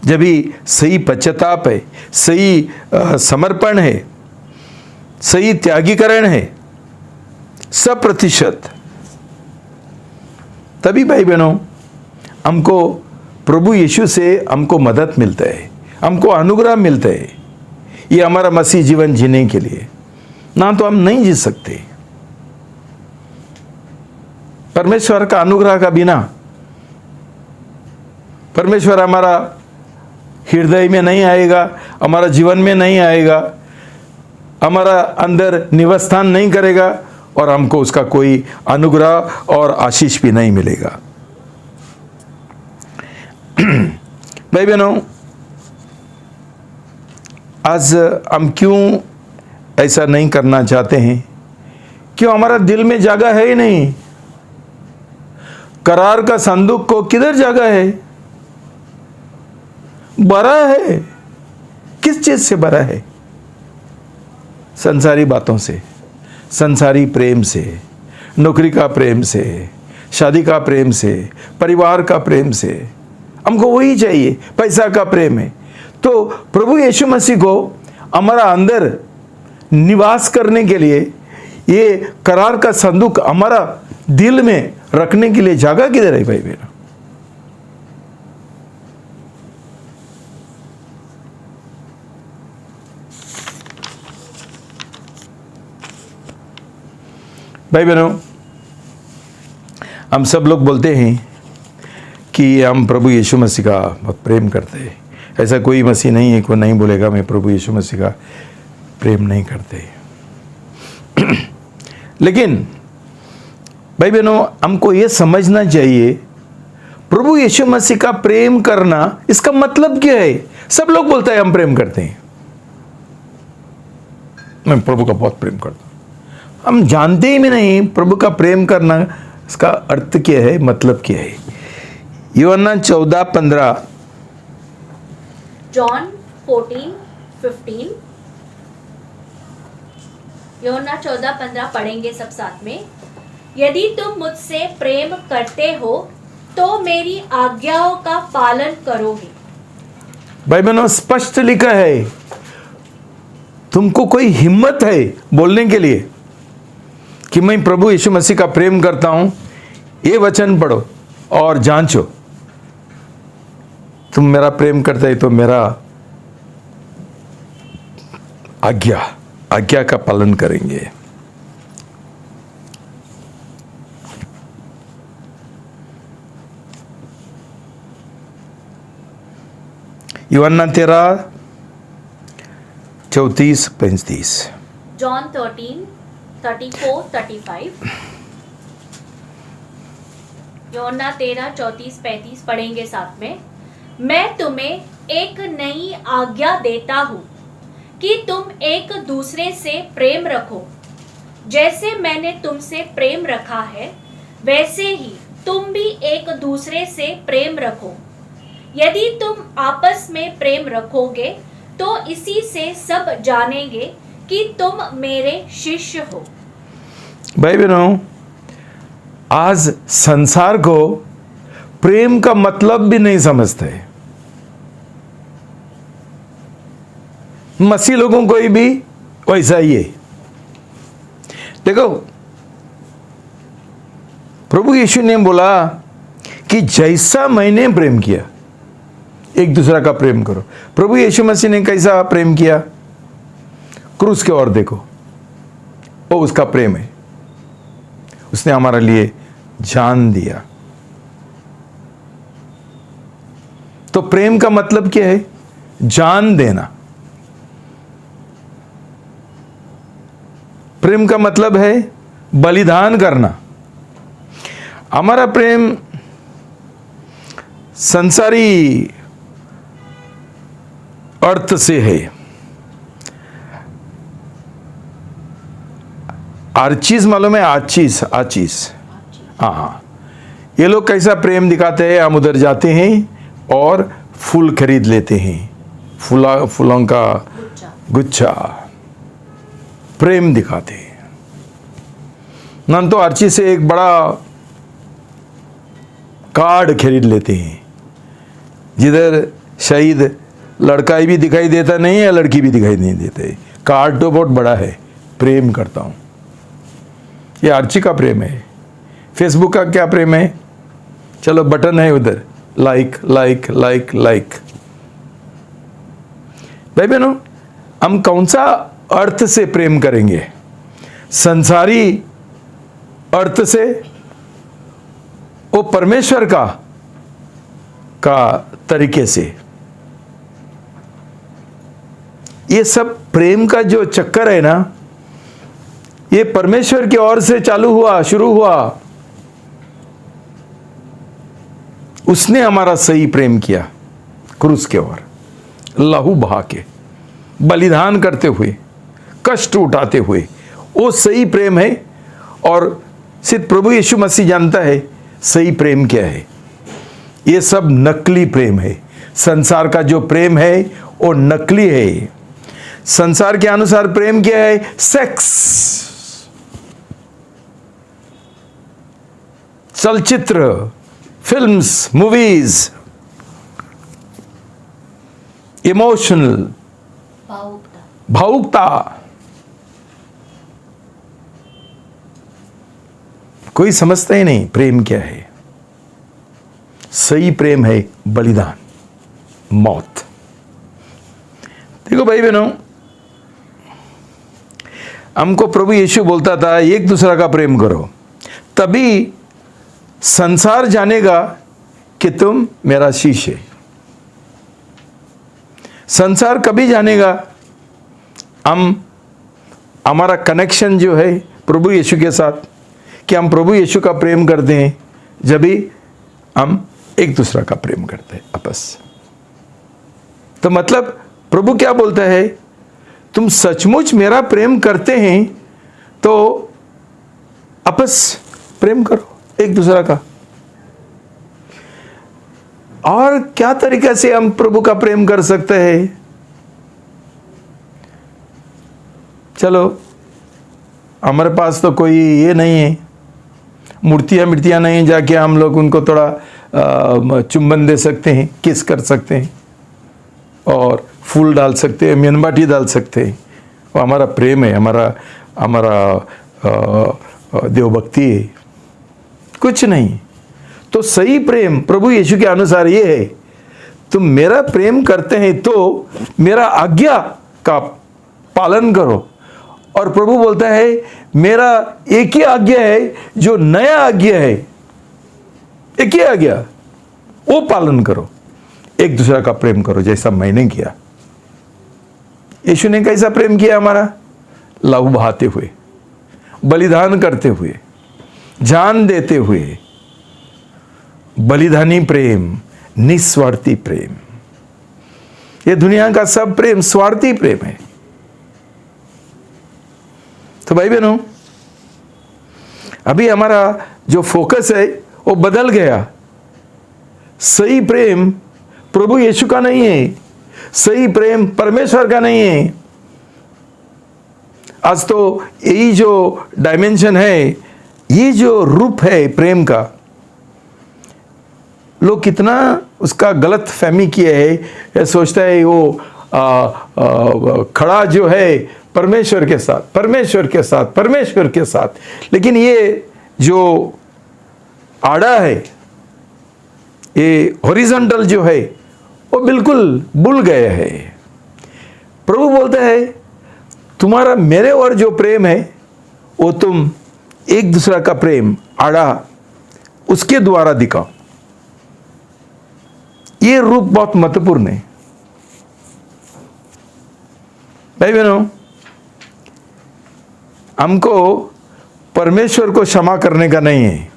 जब भी सही पश्चाताप है, सही समर्पण है, सही त्यागीकरण है 100%, तभी भाई बहनों हमको प्रभु यीशु से हमको मदद मिलता है, हमको अनुग्रह मिलता है। ये हमारा मसीह जीवन जीने के लिए, ना तो हम नहीं जी सकते। परमेश्वर का अनुग्रह का बिना परमेश्वर हमारा हृदय में नहीं आएगा, हमारा जीवन में नहीं आएगा, हमारा अंदर निवास स्थान नहीं करेगा और हमको उसका कोई अनुग्रह और आशीष भी नहीं मिलेगा। भाई बहनों, आज हम क्यों ऐसा नहीं करना चाहते हैं? क्यों हमारा दिल में जगह है ही नहीं। करार का संदूक को किधर जगह है? भरा है। किस चीज से भरा है? संसारी बातों से, संसारी प्रेम से, नौकरी का प्रेम से, शादी का प्रेम से, परिवार का प्रेम से। हमको वही चाहिए, पैसा का प्रेम है। तो प्रभु यीशु मसीह को हमारा अंदर निवास करने के लिए, ये करार का संदूक हमारा दिल में रखने के लिए जगह किधर है भाई बहनों? भाई बहनों, हम सब लोग बोलते हैं कि हम प्रभु यीशु मसीह का बहुत प्रेम करते हैं। ऐसा कोई मसीह नहीं है, कोई नहीं बोलेगा मैं प्रभु यीशु मसीह का प्रेम नहीं करते। लेकिन भाई बहनों, हमको ये समझना चाहिए प्रभु यीशु मसीह का प्रेम करना, इसका मतलब क्या है? सब लोग बोलते हैं हम प्रेम करते हैं, मैं प्रभु का बहुत प्रेम करता हूं। हम जानते ही नहीं प्रभु का प्रेम करना, इसका अर्थ क्या है, मतलब क्या है। यूहन्ना 14:15, जॉन 14:15, यूहन्ना 14:15 पढ़ेंगे सब साथ में। यदि तुम मुझसे प्रेम करते हो तो मेरी आज्ञाओं का पालन करोगे। भाई बहनों, स्पष्ट लिखा है। तुमको कोई हिम्मत है बोलने के लिए कि मैं प्रभु यीशु मसीह का प्रेम करता हूं? ये वचन पढ़ो और जांचो। तुम मेरा प्रेम करते हो तो मेरा आज्ञा का पालन करेंगे। यूहन्ना 13:34-35, जॉन 13:34-35, यूहन्ना 13:34-35 पढ़ेंगे साथ में। मैं तुम्हें एक नई आज्ञा देता हूं कि तुम एक दूसरे से प्रेम रखो। जैसे मैंने तुमसे प्रेम रखा है वैसे ही तुम भी एक दूसरे से प्रेम रखो। यदि तुम आपस में प्रेम रखोगे तो इसी से सब जानेंगे कि तुम मेरे शिष्य हो। भाई बहनों, आज संसार को प्रेम का मतलब भी नहीं समझते। मसीह लोगों को भी वैसा ही है। देखो, प्रभु यीशु ने बोला कि जैसा मैंने प्रेम किया, एक दूसरा का प्रेम करो। प्रभु यीशु मसीह ने कैसा प्रेम किया? क्रूस के ओर देखो, वो उसका प्रेम है। उसने हमारे लिए जान दिया। तो प्रेम का मतलब क्या है? जान देना। प्रेम का मतलब है बलिदान करना। हमारा प्रेम संसारी अर्थ से है। आर्चीज मालूम है? आचीज। हाँ, ये लोग कैसा प्रेम दिखाते हैं? हम उधर जाते हैं और फूल खरीद लेते हैं, फूलों का गुच्छा प्रेम दिखाते हैं। नन तो आर्ची से एक बड़ा कार्ड खरीद लेते हैं, जिधर शहीद लड़का भी दिखाई देता नहीं है, लड़की भी दिखाई नहीं देते। कार्ड तो बहुत बड़ा है, प्रेम करता हूं। ये आर्ची का प्रेम है। फेसबुक का क्या प्रेम है? चलो बटन है उधर, लाइक लाइक लाइक लाइक। भाई बहनों, हम कौन सा अर्थ से प्रेम करेंगे? संसारी अर्थ से, वो परमेश्वर का तरीके से। ये सब प्रेम का जो चक्कर है ना, ये परमेश्वर की ओर से शुरू हुआ। उसने हमारा सही प्रेम किया क्रूस के ओर, लहू बहा के, बलिदान करते हुए, कष्ट उठाते हुए। वो सही प्रेम है। और सिर्फ प्रभु यीशु मसीह जानता है सही प्रेम क्या है। ये सब नकली प्रेम है। संसार का जो प्रेम है वो नकली है। संसार के अनुसार प्रेम क्या है? सेक्स, चलचित्र, फिल्म्स, मूवीज, इमोशनल, भावुकता। कोई समझता ही नहीं प्रेम क्या है। सही प्रेम है बलिदान, मौत। देखो भाई बहनों, हमको प्रभु यीशु बोलता था एक दूसरा का प्रेम करो, तभी संसार जानेगा कि तुम मेरा शिष्य। संसार कभी जानेगा हमारा कनेक्शन जो है प्रभु यीशु के साथ, कि हम प्रभु यीशु का प्रेम करते हैं, जब भी हम एक दूसरा का प्रेम करते हैं आपस। तो मतलब प्रभु क्या बोलता है? तुम सचमुच मेरा प्रेम करते हैं तो आपस प्रेम करो एक दूसरा का। और क्या तरीके से हम प्रभु का प्रेम कर सकते हैं? चलो, हमारे पास तो कोई ये नहीं है, मूर्तियां नहीं, जाके हम लोग उनको थोड़ा चुंबन दे सकते हैं, किस कर सकते हैं, और फूल डाल सकते हैं, मेणबाटी डाल सकते हैं। वो हमारा प्रेम है, हमारा देवभक्ति है, कुछ नहीं। तो सही प्रेम प्रभु यीशु के अनुसार ये है, तुम मेरा प्रेम करते हैं तो मेरा आज्ञा का पालन करो। और प्रभु बोलता है मेरा एक ही आज्ञा है जो नया आज्ञा है, एक ही आज्ञा, वो पालन करो। एक दूसरा का प्रेम करो जैसा मैंने किया। यीशु ने कैसा प्रेम किया हमारा? लहू बहाते हुए, बलिदान करते हुए, जान देते हुए। बलिदानी प्रेम, निस्वार्थी प्रेम। ये दुनिया का सब प्रेम स्वार्थी प्रेम है। तो भाई बहनों, अभी हमारा जो फोकस है वो बदल गया। सही प्रेम प्रभु यीशु का नहीं है, सही प्रेम परमेश्वर का नहीं है। आज तो यही जो डायमेंशन है, ये जो रूप है प्रेम का, लोग कितना उसका गलत फहमी किए है। ये सोचता है वो खड़ा जो है परमेश्वर के साथ, परमेश्वर के साथ, परमेश्वर के साथ। लेकिन ये जो आड़ा है, ये हॉरिजॉन्टल जो है, वो बिल्कुल भूल गए है। प्रभु बोलता है तुम्हारा मेरे और जो प्रेम है वो तुम एक दूसरा का प्रेम आड़ा उसके द्वारा दिखाओ। ये रूप बहुत महत्वपूर्ण है भाई बहनों। हमको परमेश्वर को क्षमा करने का नहीं है,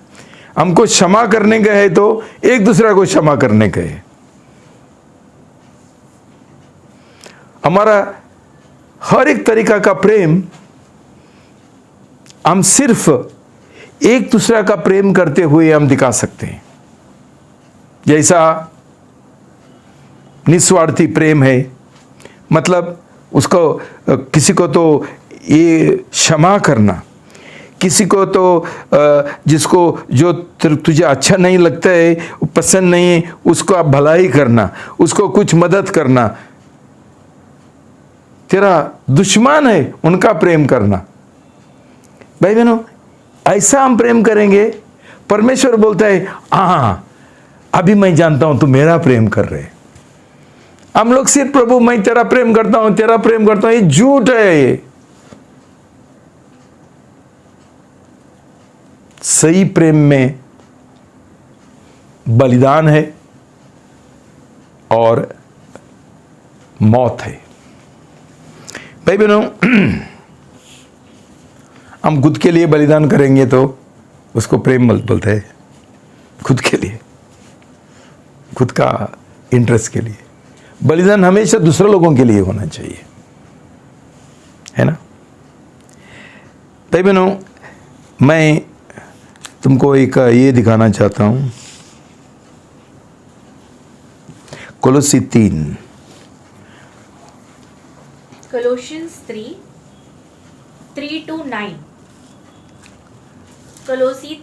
हमको क्षमा करने का है तो एक दूसरा को क्षमा करने का है। हमारा हर एक तरीका का प्रेम हम सिर्फ एक दूसरा का प्रेम करते हुए हम दिखा सकते हैं। जैसा निस्वार्थी प्रेम है, मतलब उसको किसी को तो ये क्षमा करना, किसी को तो जिसको जो तुझे अच्छा नहीं लगता है, पसंद नहीं है, उसको आप भलाई करना, उसको कुछ मदद करना। तेरा दुश्मन है उनका प्रेम करना। भाई बहनों, ऐसा हम प्रेम करेंगे। परमेश्वर बोलता है हाँ अभी मैं जानता हूं तू मेरा प्रेम कर रहे। हम लोग सिर्फ प्रभु मैं तेरा प्रेम करता हूं, तेरा प्रेम करता हूं, ये झूठ है। ये सही प्रेम में बलिदान है और मौत है। भाई भाई बहनों, हम खुद के लिए बलिदान करेंगे तो उसको प्रेम बोलते हैं। खुद के लिए, खुद का इंटरेस्ट के लिए। बलिदान हमेशा दूसरे लोगों के लिए होना चाहिए, है ना। भाई बहनों, मैं तुमको एक ये दिखाना चाहता हूँ। कोलोसी 3, Colossians 3:3-9। कलोसी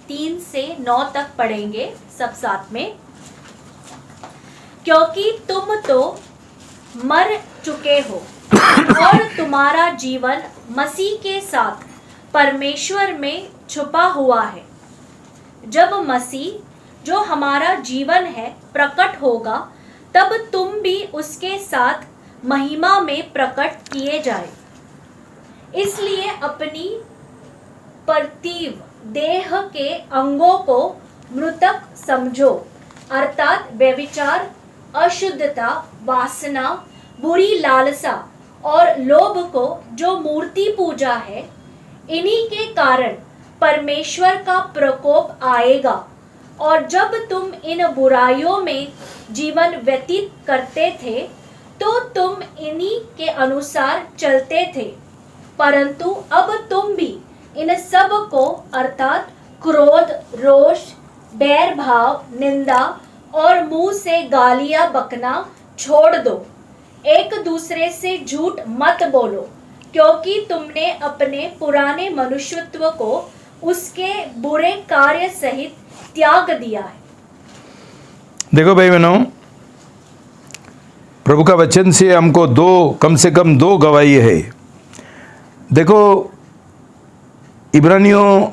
3 से 9 तक पढ़ेंगे सब साथ में। क्योंकि तुम तो मर चुके हो और तुम्हारा जीवन मसीह के साथ परमेश्वर में छुपा हुआ है। जब मसीह जो हमारा जीवन है प्रकट होगा, तब तुम भी उसके साथ महिमा में प्रकट किए जाए। इसलिए अपनी पार्थिव देह के अंगों को मृतक समझो, अर्थात व्यभिचार, अशुद्धता, वासना, बुरी लालसा और लोभ को, जो मूर्ति पूजा है। इन्हीं के कारण परमेश्वर का प्रकोप आएगा। और जब तुम इन बुराइयों में जीवन व्यतीत करते थे, तो तुम इन्हीं के अनुसार चलते थे। परंतु अब तुम भी इन सब को, अर्थात क्रोध, रोष, बैर भाव, निंदा और मुंह से गालियां बकना छोड़ दो। एक दूसरे से झूठ मत बोलो, क्योंकि तुमने अपने पुराने मनुष्यत्व को उसके बुरे कार्य सहित त्याग दिया है। देखो भाई बहनों, प्रभु का वचन से हमको कम से कम दो गवाही है। देखो, इब्रानियों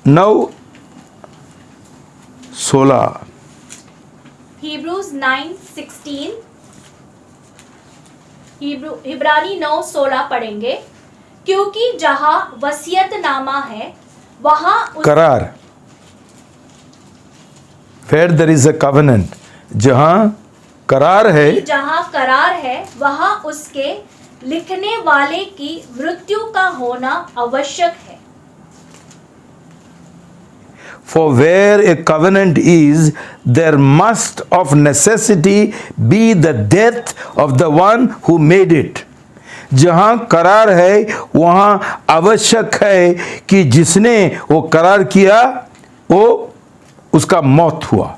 9:16, Hebrews 9:16, इब्रानी 9:16 पढ़ेंगे। क्योंकि जहां वसीयतनामा है वहां करार, where there is a covenant, जहां करार है, जहां करार है वहां उसके लिखने वाले की मृत्यु का होना आवश्यक है। for where a covenant is, there must of necessity be the death of the one who made it. जहां करार है वहां आवश्यक है कि जिसने वो करार किया वो उसका मौत हुआ।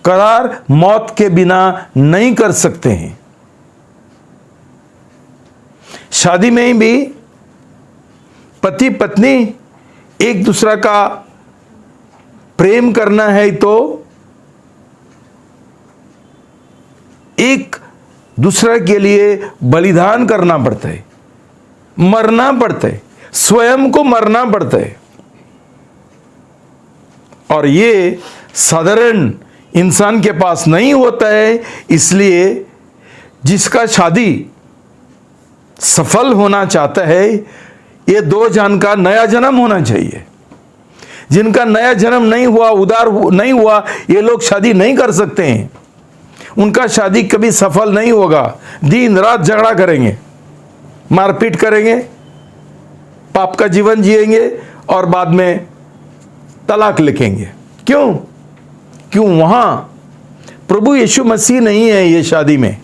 करार मौत के बिना नहीं कर सकते हैं। शादी में भी पति पत्नी एक दूसरा का प्रेम करना है तो एक दूसरे के लिए बलिदान करना पड़ता है, मरना पड़ता है, स्वयं को मरना पड़ता है। और ये साधारण इंसान के पास नहीं होता है। इसलिए जिसका शादी सफल होना चाहता है, ये दो जन का नया जन्म होना चाहिए। जिनका नया जन्म नहीं हुआ, उदार नहीं हुआ, ये लोग शादी नहीं कर सकते हैं। उनका शादी कभी सफल नहीं होगा। दिन रात झगड़ा करेंगे, मारपीट करेंगे, पाप का जीवन जिएंगे और बाद में तलाक लिखेंगे। क्यों वहां प्रभु यीशु मसीह नहीं है। ये शादी में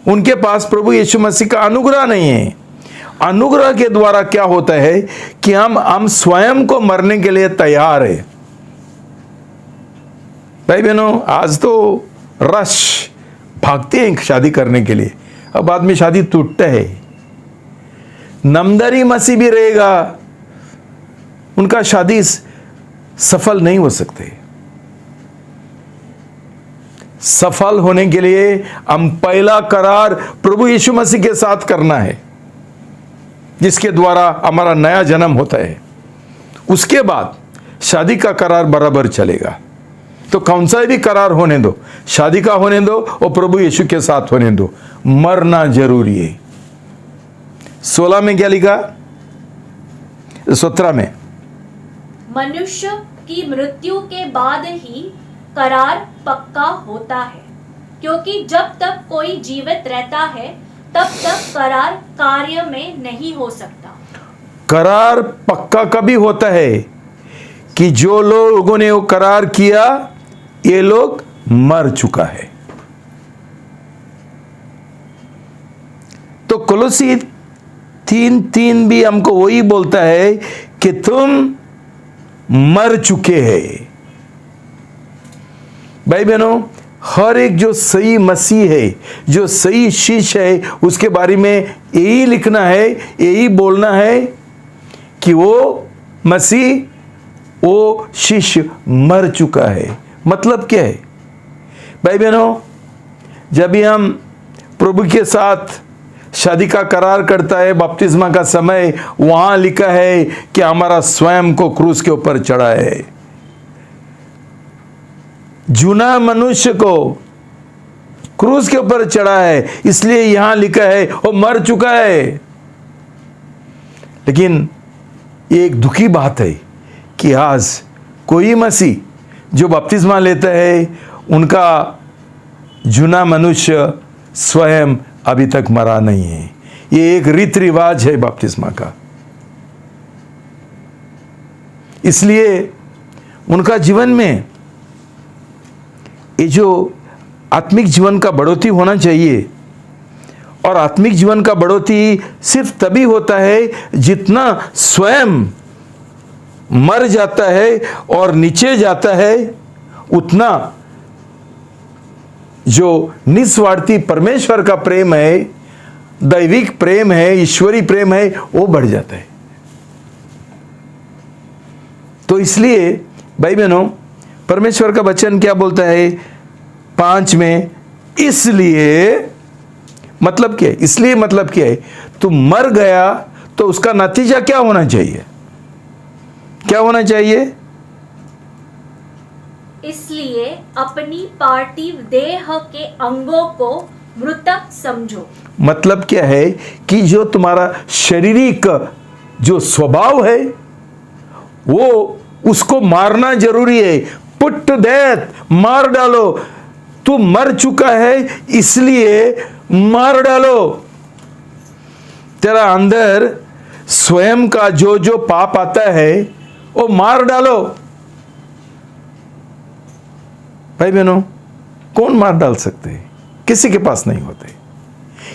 उनके पास प्रभु यीशु मसीह का अनुग्रह नहीं है। अनुग्रह के द्वारा क्या होता है कि हम स्वयं को मरने के लिए तैयार है। भाई बहनों, आज तो रश भागते हैं शादी करने के लिए, अब बाद में शादी टूटता है। नामदारी मसीह भी रहेगा, उनका शादी सफल नहीं हो सकते। सफल होने के लिए हम पहला करार प्रभु यीशु मसीह के साथ करना है, जिसके द्वारा हमारा नया जन्म होता है। उसके बाद शादी का करार बराबर चलेगा। तो कौन सा भी करार होने दो, शादी का होने दो और प्रभु यीशु के साथ होने दो, मरना जरूरी है। 16 में क्या लिखा? 17 में, मनुष्य की मृत्यु के बाद ही करार पक्का होता है। क्योंकि जब तक कोई जीवित रहता है तब तक करार कार्य में नहीं हो सकता। करार पक्का कभी होता है कि जो लोगों ने वो करार किया ये लोग मर चुका है। तो कोलोसी 3:3 भी हमको वही बोलता है कि तुम मर चुके हैं। भाई बहनों, हर एक जो सही मसीह है, जो सही शिष्य है, उसके बारे में यही लिखना है, यही बोलना है कि वो मसीह, वो शिष्य मर चुका है। मतलब क्या है भाई बहनों? जब भी हम प्रभु के साथ शादी का करार करता है, बपतिस्मा का समय, वहां लिखा है कि हमारा स्वयं को क्रूस के ऊपर चढ़ा है। जूना मनुष्य को क्रूस के ऊपर चढ़ा है, इसलिए यहां लिखा है वो मर चुका है। लेकिन ये एक दुखी बात है कि आज कोई मसीह जो बपतिस्मा लेता है, उनका जूना मनुष्य स्वयं अभी तक मरा नहीं है। ये एक रीति रिवाज है बपतिस्मा का। इसलिए उनका जीवन में ये जो आत्मिक जीवन का बढ़ोतरी होना चाहिए, और आत्मिक जीवन का बढ़ोतरी सिर्फ तभी होता है जितना स्वयं मर जाता है और नीचे जाता है, उतना जो निस्वार्थी परमेश्वर का प्रेम है, दैविक प्रेम है, ईश्वरी प्रेम है, वो बढ़ जाता है। तो इसलिए भाई बहनों, परमेश्वर का वचन क्या बोलता है 5 में? इसलिए मतलब क्या है? इसलिए मतलब क्या है? तू मर गया तो उसका नतीजा क्या होना चाहिए? क्या होना चाहिए? इसलिए अपनी पार्थिव देह के अंगों को मृतक समझो। मतलब क्या है कि जो तुम्हारा शारीरिक जो स्वभाव है, वो उसको मारना जरूरी है। पुट टू डेथ, मार डालो। तू मर चुका है इसलिए मार डालो। तेरा अंदर स्वयं का जो जो पाप आता है वो मार डालो। भाई बहनों, कौन मार डाल सकते हैं? किसी के पास नहीं होते।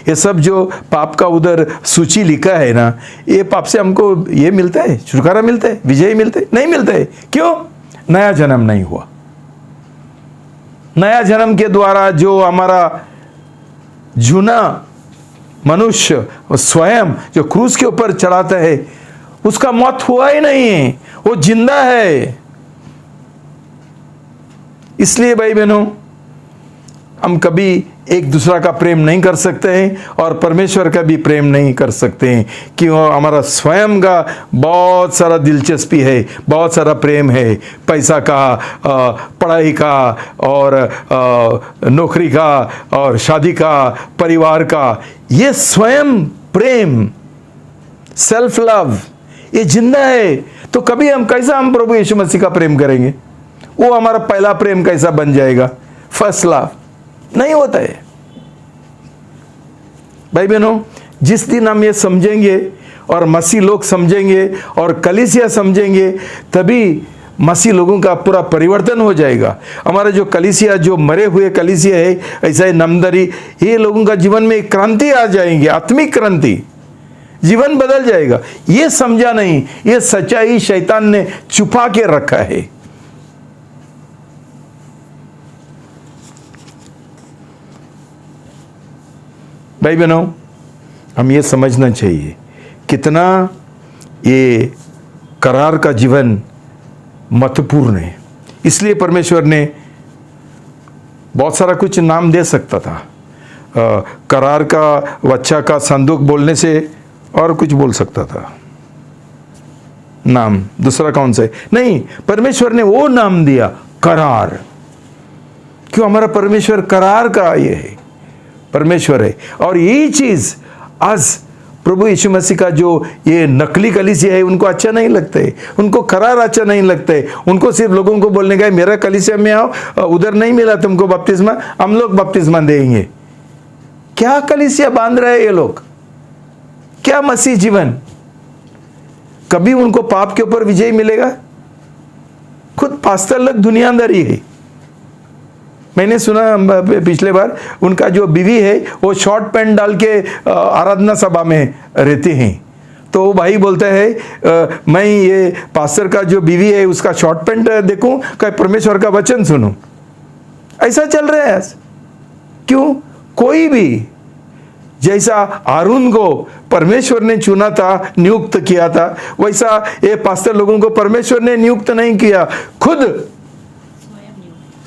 ये सब जो पाप का उधर सूची लिखा है ना, ये पाप से हमको ये मिलता है, छुटकारा मिलता है, विजय मिलता है? नहीं मिलता है। क्यों? नया जन्म नहीं हुआ। नया जन्म के द्वारा जो हमारा जूना मनुष्य स्वयं जो क्रूस के ऊपर चढ़ाता है, उसका मौत हुआ ही नहीं है, वो जिंदा है। इसलिए भाई बहनों, हम कभी एक दूसरा का प्रेम नहीं कर सकते हैं और परमेश्वर का भी प्रेम नहीं कर सकते हैं, क्यों? हमारा स्वयं का बहुत सारा दिलचस्पी है, बहुत सारा प्रेम है, पैसा का, पढ़ाई का, और नौकरी का, और शादी का, परिवार का। ये स्वयं प्रेम, सेल्फ लव, ये जिंदा है। तो कभी हम कैसा हम प्रभु यीशु मसीह का प्रेम करेंगे? वो हमारा पहला प्रेम कैसा बन जाएगा? फर्स्ट लव नहीं होता है। भाई बहनों, जिस दिन हम ये समझेंगे और मसीह लोग समझेंगे और कलीसिया समझेंगे, तभी मसीह लोगों का पूरा परिवर्तन हो जाएगा। हमारा जो कलीसिया, जो मरे हुए कलीसिया है, ऐसा ही नमदरी, ये लोगों का जीवन में क्रांति आ जाएंगे, आत्मिक क्रांति, जीवन बदल जाएगा। ये समझा नहीं, ये सच्चाई शैतान ने छुपा के रखा है। भाई बहनों, हम ये समझना चाहिए कितना ये करार का जीवन महत्वपूर्ण है। इसलिए परमेश्वर ने बहुत सारा कुछ नाम दे सकता था। करार का वच्चा का संदूक बोलने से और कुछ बोल सकता था नाम, दूसरा कौन सा है? नहीं, परमेश्वर ने वो नाम दिया, करार। क्यों? हमारा परमेश्वर करार का ये है, परमेश्वर है। और यही चीज आज प्रभु यीशु मसीह का जो ये नकली कलीसिया है उनको अच्छा नहीं लगता है, उनको करार अच्छा नहीं लगता है। उनको सिर्फ लोगों को बोलने का है मेरा कलीसिया में आओ, उधर नहीं मिला तुमको बपतिस्मा, हम लोग बपतिस्मा देंगे। क्या कलीसिया बांध रहे हैं ये लोग, क्या मसीह जीवन? कभी उनको पाप के ऊपर विजय मिलेगा? खुद पास्टर लोग दुनियादारी है। मैंने सुना पिछले बार उनका जो बीवी है वो शॉर्ट पैंट डाल के आराधना सभा में रहते हैं। तो वो भाई बोलते हैं मैं ये पास्टर का जो बीवी है उसका शॉर्ट पैंट देखूं क्या परमेश्वर का वचन सुनूं? ऐसा चल रहा है। क्यों? कोई भी जैसा आरून को परमेश्वर ने चुना था, नियुक्त किया था, वैसा ये पास्टर लोगों को परमेश्वर ने नियुक्त नहीं किया, खुद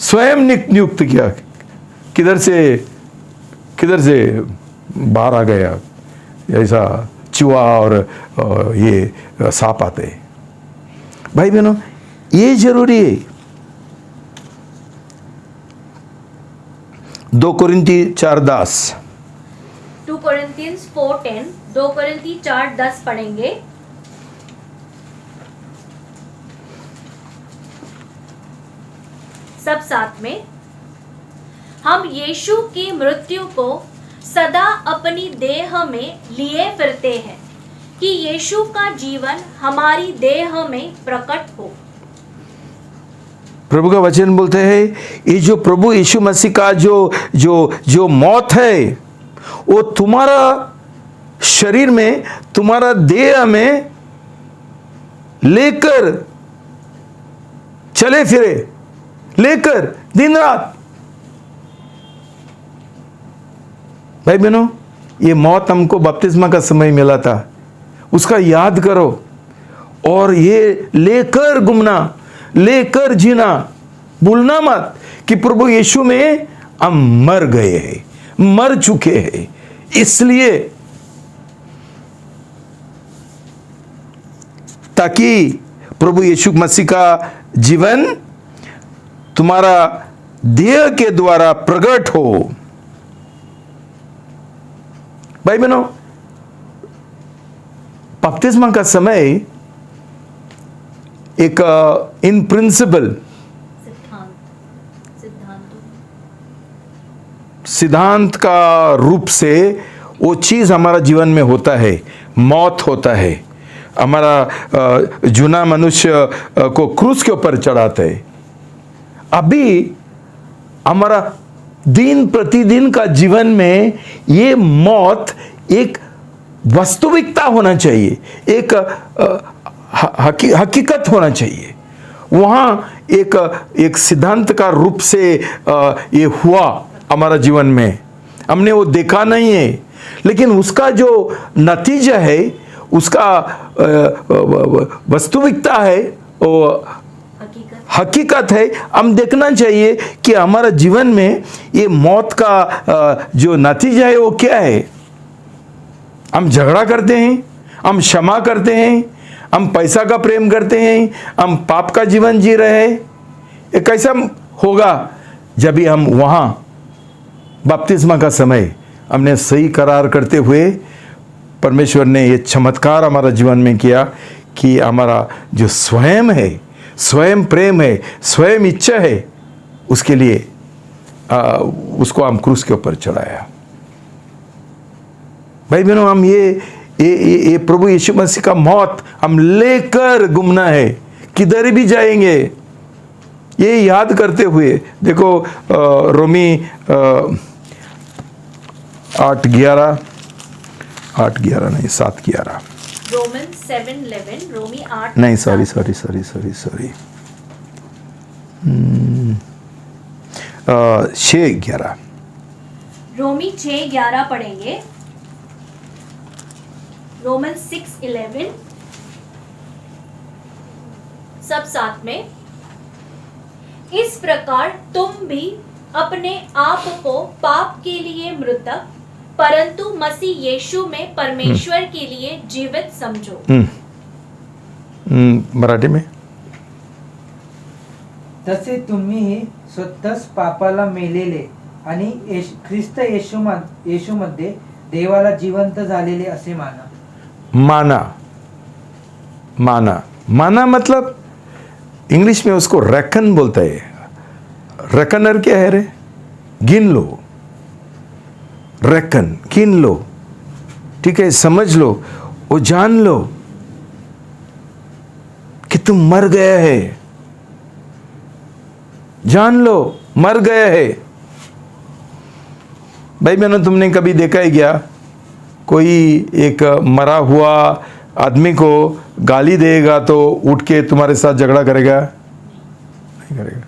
स्वयं नियुक्त किया। किधर से बाहर आ गया, ऐसा चूहा और ये सांप आते। भाई बहनों, ये जरूरी है। 2 कोरिन्थी 4:10 2 Corinthians 4:10, 2 कोरिन्थी 4:10 पढ़ेंगे। सब साथ में। हम यीशु की मृत्यु को सदा अपनी देह में लिए फिरते हैं कि यीशु का जीवन हमारी देह में प्रकट हो। प्रभु का वचन बोलते हैं ये जो प्रभु यीशु मसीह का जो मौत है वो तुम्हारा शरीर में, तुम्हारा देह में लेकर चले फिरे, लेकर दिन रात। भाई बहनों, ये मौत हमको बपतिस्मा का समय मिला था, उसका याद करो और ये लेकर घूमना, लेकर जीना। भूलना मत कि प्रभु यीशु में हम मर गए हैं, मर चुके हैं। इसलिए ताकि प्रभु यीशु मसीह का जीवन तुम्हारा देह के द्वारा प्रकट हो। भाई बहनों, बपतिस्मा का समय एक इन प्रिंसिपल सिद्धांत का रूप से वो चीज हमारा जीवन में होता है, मौत होता है। हमारा जुना मनुष्य को क्रूस के ऊपर चढ़ाते है। अभी हमारा दिन प्रतिदिन का जीवन में ये मौत एक वास्तविकता होना चाहिए, एक हकीकत होना चाहिए। वहाँ एक सिद्धांत का रूप से ये हुआ हमारा जीवन में, हमने वो देखा नहीं है, लेकिन उसका जो नतीजा है, उसका वास्तविकता है, वो हकीकत है। हम देखना चाहिए कि हमारा जीवन में ये मौत का जो नतीजा है वो क्या है। हम झगड़ा करते हैं, हम क्षमा करते हैं, हम पैसा का प्रेम करते हैं, हम पाप का जीवन जी रहे हैं। ये कैसा होगा जब भी हम वहाँ बपतिस्मा का समय हमने सही करार करते हुए परमेश्वर ने ये चमत्कार हमारा जीवन में किया कि हमारा जो स्वयं है, स्वयं प्रेम है, स्वयं इच्छा है, उसके लिए उसको हम क्रूस के ऊपर चढ़ाया। भाई बहनों, हम ये प्रभु यीशु मसीह का मौत हम लेकर घूमना है, किधर भी जाएंगे ये याद करते हुए। देखो रोमी 8:11 नहीं 7:11 रोमन 7:11 रोमी 8 नहीं सॉरी 6:11 रोमी 6:11 पढ़ेंगे। रोमन 6:11 सब साथ में। इस प्रकार तुम भी अपने आप को पाप के लिए मृतक परंतु मसीह यीशु में परमेश्वर के लिए जीवित समझो। मराठी में तसे तुम्हीही स्वतःच पापाला मेलेले आणि ख्रिस्त येशूमध्ये देवाला जिवंत झालेले असे माना. माना मतलब इंग्लिश में उसको रेकन बोलता है. रेकनर क्या है रे? गिन लो. रेकन, गिन लो, ठीक है, समझ लो, वो जान लो कि तुम मर गया है. जान लो मर गया है. भाई बहनों, तुमने कभी देखा है क्या कोई एक मरा हुआ आदमी को गाली देगा तो उठ के तुम्हारे साथ झगड़ा करेगा? नहीं करेगा.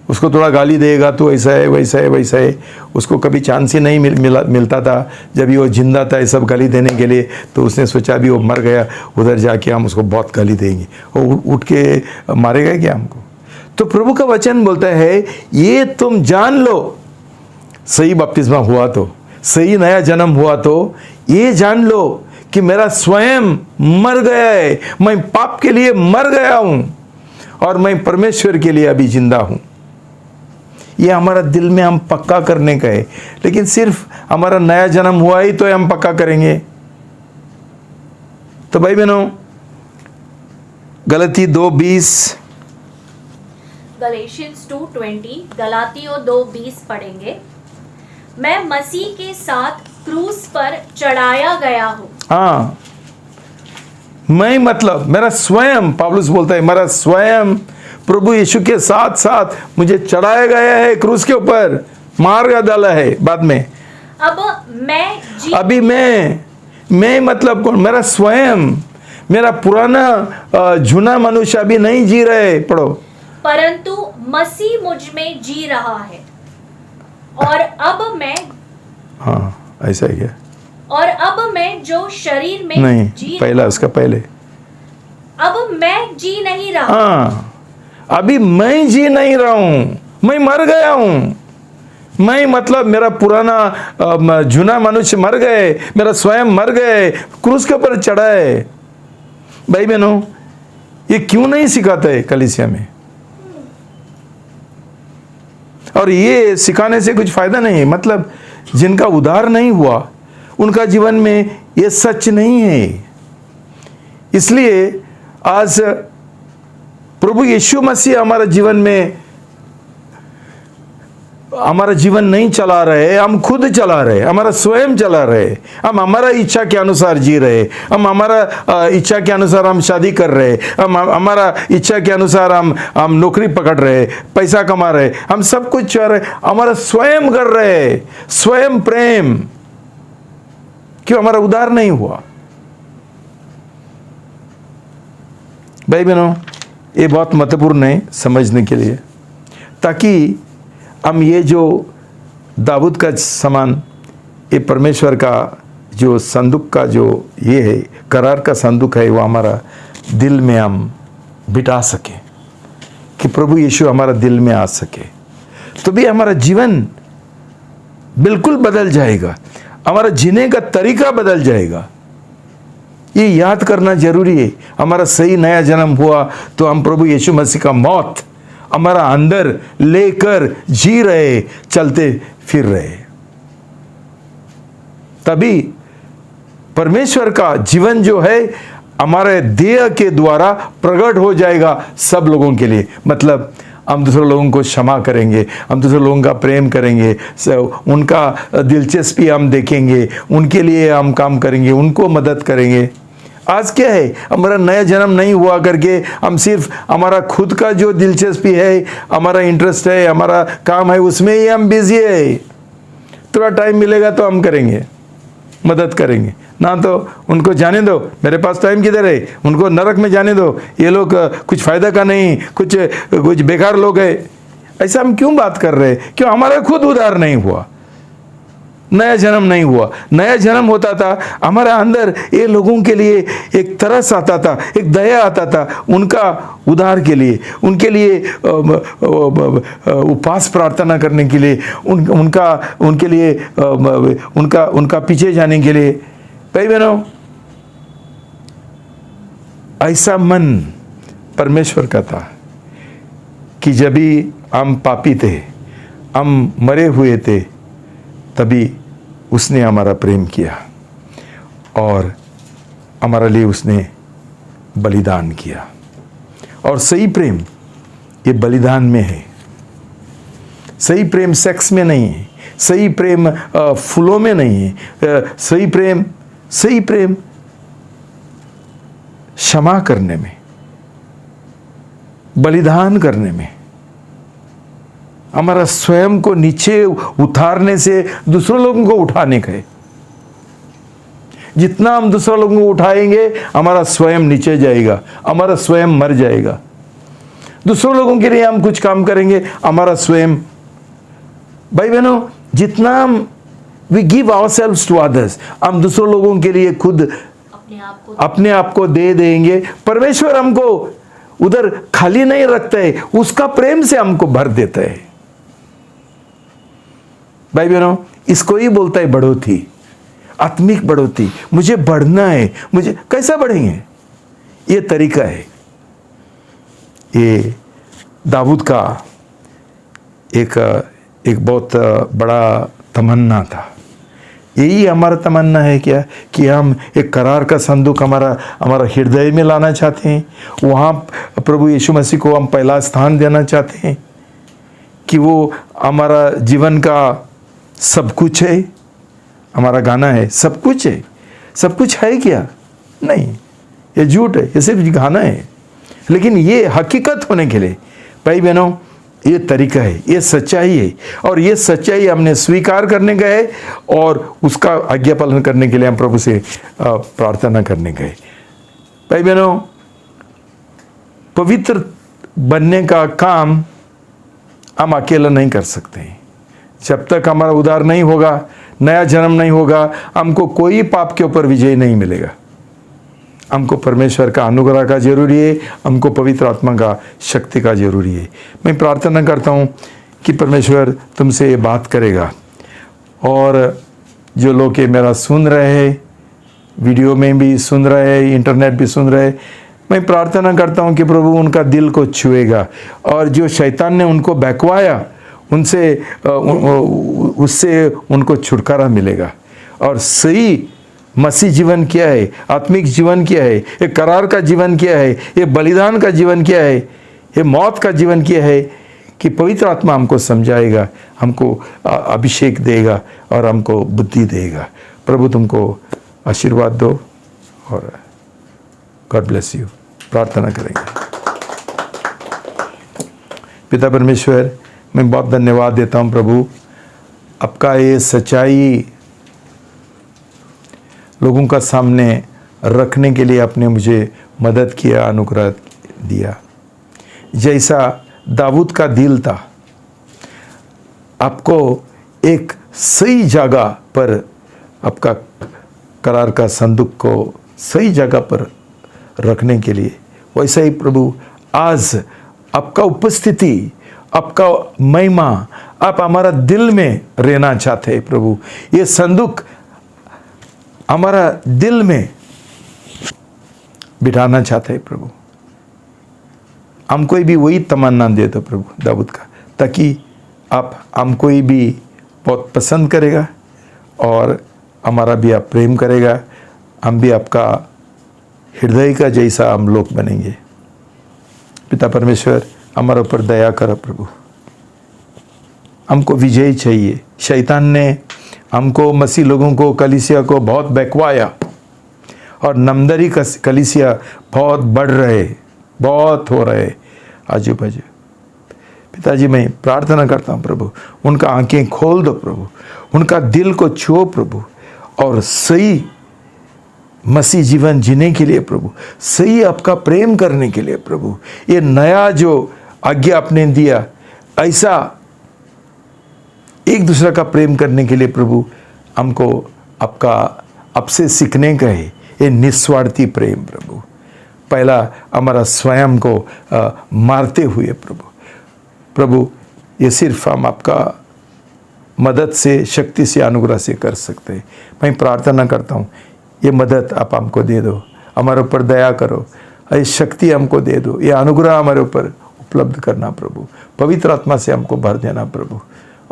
उसको थोड़ा गाली देगा तो ऐसा है वैसा है वैसा है. उसको कभी चांस ही नहीं मिलता था जब ये वो जिंदा था ये सब गाली देने के लिए. तो उसने सोचा भी वो मर गया, उधर जाके हम उसको बहुत गाली देंगे, वो उठ के मारेगा क्या हमको? तो प्रभु का वचन बोलता है ये तुम जान लो, सही बपतिस्मा हुआ तो, सही नया जन्म हुआ तो ये जान लो कि मेरा स्वयं मर गया है. मैं पाप के लिए मर गया हूं और मैं परमेश्वर के लिए अभी जिंदा हूं. ये हमारा दिल में हम पक्का करने का है. लेकिन सिर्फ हमारा नया जन्म हुआ ही तो हम पक्का करेंगे? तो भाई बहनों, गलती 2:20, गलेशियंस 2:20, गलातियों 2:20 पढ़ेंगे. मैं मसीह के साथ क्रूस पर चढ़ाया गया हूँ. हाँ, मैं मतलब मेरा स्वयं, पौलुस बोलता है मेरा स्वयं प्रभु यीशु के साथ साथ मुझे चढ़ाया गया है क्रूस के ऊपर, मार डाला है बाद में. अब मैं अभी मैं मतलब कौन? मेरा स्वयं, मेरा पुराना झूना मनुष्य अभी नहीं जी रहे. पढ़ो. परंतु मसीह मुझ में जी रहा है और अब मैं, हाँ ऐसा ही है. और अब मैं जो शरीर में नहीं, जी पहला उसका पहले, अब मैं जी नहीं रहा. हाँ, अभी मैं जी नहीं रहा हूं, मैं मर गया हूं. मैं मतलब मेरा पुराना झूना मनुष्य मर गए, मेरा स्वयं मर गए, क्रूस के ऊपर चढ़ा है. भाई बहनों, ये क्यों नहीं सिखाता है कलीसिया में? और ये सिखाने से कुछ फायदा नहीं है. मतलब जिनका उद्धार नहीं हुआ उनका जीवन में ये सच नहीं है. इसलिए आज प्रभु यीशु मसीह हमारा जीवन में, हमारा जीवन नहीं चला रहे, हम खुद चला रहे, हमारा स्वयं चला रहे. हम हमारा इच्छा के अनुसार जी रहे, हम हमारा इच्छा के अनुसार हम शादी कर रहे, हम हमारा इच्छा के अनुसार हम नौकरी पकड़ रहे, पैसा कमा रहे, हम सब कुछ कर रहे, हमारा स्वयं कर रहे, स्वयं प्रेम. क्यों? हमारा उद्धार नहीं हुआ. भाई बहनों, ये बहुत महत्वपूर्ण है समझने के लिए, ताकि हम ये जो दाऊद का समान, ये परमेश्वर का जो संदूक का जो ये है, करार का संदूक है, वो हमारा दिल में हम बिठा सके, कि प्रभु यीशु हमारा दिल में आ सके. तो भी हमारा जीवन बिल्कुल बदल जाएगा, हमारा जीने का तरीका बदल जाएगा. ये याद करना जरूरी है. हमारा सही नया जन्म हुआ तो हम प्रभु यीशु मसीह का मौत हमारा अंदर लेकर जी रहे, चलते फिर रहे. तभी परमेश्वर का जीवन जो है हमारे देह के द्वारा प्रकट हो जाएगा सब लोगों के लिए. मतलब हम दूसरे लोगों को क्षमा करेंगे, हम दूसरे लोगों का प्रेम करेंगे, उनका दिलचस्पी हम देखेंगे, उनके लिए हम काम करेंगे, उनको मदद करेंगे. आज क्या है, हमारा नया जन्म नहीं हुआ करके हम सिर्फ हमारा खुद का जो दिलचस्पी है, हमारा इंटरेस्ट है, हमारा काम है, उसमें ही हम बिजी है. थोड़ा टाइम मिलेगा तो हम करेंगे, मदद करेंगे, ना तो उनको जाने दो, मेरे पास टाइम किधर है, उनको नरक में जाने दो, ये लोग कुछ फायदा का नहीं, कुछ बेकार लोग है. ऐसा हम क्यों बात कर रहे हैं? क्यों? हमारा खुद उद्धार नहीं हुआ, नया जन्म नहीं हुआ. नया जन्म होता था, हमारे अंदर ये लोगों के लिए एक तरस आता था, एक दया आता था, उनका उद्धार के लिए, उनके लिए उपवास प्रार्थना करने के लिए, उनके लिए उनका पीछे जाने के लिए. भाई बहनों, ऐसा मन परमेश्वर का था कि जब भी हम पापी थे, हम मरे हुए थे, तभी उसने हमारा प्रेम किया और हमारे लिए उसने बलिदान किया। और सही प्रेम ये बलिदान में है। सही प्रेम सेक्स में नहीं है, सही प्रेम फूलों में नहीं है, सही प्रेम क्षमा करने में, बलिदान करने में, हमारा स्वयं को नीचे उतारने से दूसरों लोगों को उठाने का है। जितना हम दूसरा लोगों को उठाएंगे हमारा स्वयं नीचे जाएगा, हमारा स्वयं मर जाएगा। दूसरों लोगों के लिए हम कुछ काम करेंगे, हमारा स्वयं, भाई बहनों, जितना हम we give ourselves to others, हम दूसरों लोगों के लिए खुद अपने आप को दे देंगे, परमेश्वर हमको उधर खाली नहीं रखता है, उसका प्रेम से हमको भर देता है। भाई बहनों, इसको ही बोलता है बढ़ोतरी, आत्मिक बढ़ोतरी। मुझे बढ़ना है, मुझे कैसा बढ़ेंगे? ये तरीका है। ये दाऊद का एक बहुत बड़ा तमन्ना था। यही हमारा तमन्ना है क्या कि हम एक करार का संदूक हमारा हृदय में लाना चाहते हैं। वहाँ प्रभु यीशु मसीह को हम पहला स्थान देना चाहते हैं कि वो हमारा जीवन का सब कुछ है। हमारा गाना है सब कुछ है। सब कुछ है क्या? नहीं, ये झूठ है, ये सिर्फ गाना है। लेकिन ये हकीकत होने के लिए भाई बहनों ये तरीका है, ये सच्चाई है, और ये सच्चाई हमने स्वीकार करने गए और उसका आज्ञा पालन करने के लिए हम प्रभु से प्रार्थना करने गए। भाई बहनों, पवित्र बनने का काम हम अकेला नहीं कर सकते। जब तक हमारा उद्धार नहीं होगा, नया जन्म नहीं होगा, हमको कोई पाप के ऊपर विजय नहीं मिलेगा। हमको परमेश्वर का अनुग्रह का जरूरी है, हमको पवित्र आत्मा का शक्ति का जरूरी है। मैं प्रार्थना करता हूँ कि परमेश्वर तुमसे ये बात करेगा, और जो लोग ये मेरा सुन रहे हैं, वीडियो में भी सुन रहे हैं, इंटरनेट भी सुन रहे हैं, मैं प्रार्थना करता हूँ कि प्रभु उनका दिल को छुएगा, और जो शैतान ने उनको बहकवाया उससे उनको छुटकारा मिलेगा। और सही मसीह जीवन क्या है, आत्मिक जीवन क्या है, ये करार का जीवन क्या है, ये बलिदान का जीवन क्या है, ये मौत का जीवन क्या है, कि पवित्र आत्मा हमको समझाएगा, हमको अभिषेक देगा और हमको बुद्धि देगा। प्रभु तुमको आशीर्वाद दो, और गॉड ब्लेस यू। प्रार्थना करेंगे। पिता परमेश्वर, मैं बहुत धन्यवाद देता हूँ प्रभु, आपका ये सच्चाई लोगों का सामने रखने के लिए आपने मुझे मदद किया, अनुग्रह दिया। जैसा दाऊद का दिल था, आपको एक सही जगह पर, आपका करार का संदूक को सही जगह पर रखने के लिए, वैसा ही प्रभु आज आपका उपस्थिति, आपका महिमा, आप हमारा दिल में रहना चाहते हैं प्रभु। ये संदूक हमारा दिल में बिठाना चाहते हैं प्रभु। हमको भी वही तमन्ना दे दो प्रभु दाऊद का, ताकि आप हमको भी बहुत पसंद करेगा और हमारा भी आप प्रेम करेगा। हम भी आपका हृदय का जैसा हम लोग बनेंगे। पिता परमेश्वर, हमारे ऊपर दया करो प्रभु। हमको विजय चाहिए। शैतान ने हमको, मसीह लोगों को, कलीसिया को बहुत बहकवाया, और नमदरी कलीसिया बहुत बढ़ रहे, बहुत हो रहे आजू बाजू। पिताजी, मैं प्रार्थना करता हूँ प्रभु, उनका आंखें खोल दो प्रभु, उनका दिल को छुओ प्रभु, और सही मसीह जीवन जीने के लिए प्रभु, सही आपका प्रेम करने के लिए प्रभु, ये नया जो आज्ञा आपने दिया, ऐसा एक दूसरे का प्रेम करने के लिए प्रभु, हमको आपसे सीखने का है, ये निस्वार्थी प्रेम प्रभु। पहला हमारा स्वयं को मारते हुए प्रभु, ये सिर्फ हम आपका मदद से, शक्ति से, अनुग्रह से कर सकते हैं। मैं प्रार्थना करता हूँ, ये मदद आप हमको दे दो, हमारे ऊपर दया करो, ये शक्ति हमको दे दो, ये अनुग्रह हमारे ऊपर उपलब्ध करना प्रभु। पवित्र आत्मा से हमको भर देना प्रभु,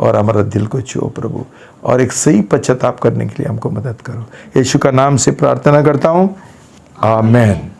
और हमारा दिल को छुओ प्रभु, और एक सही पश्चाताप करने के लिए हमको मदद करो। यीशु का नाम से प्रार्थना करता हूँ, आमेन।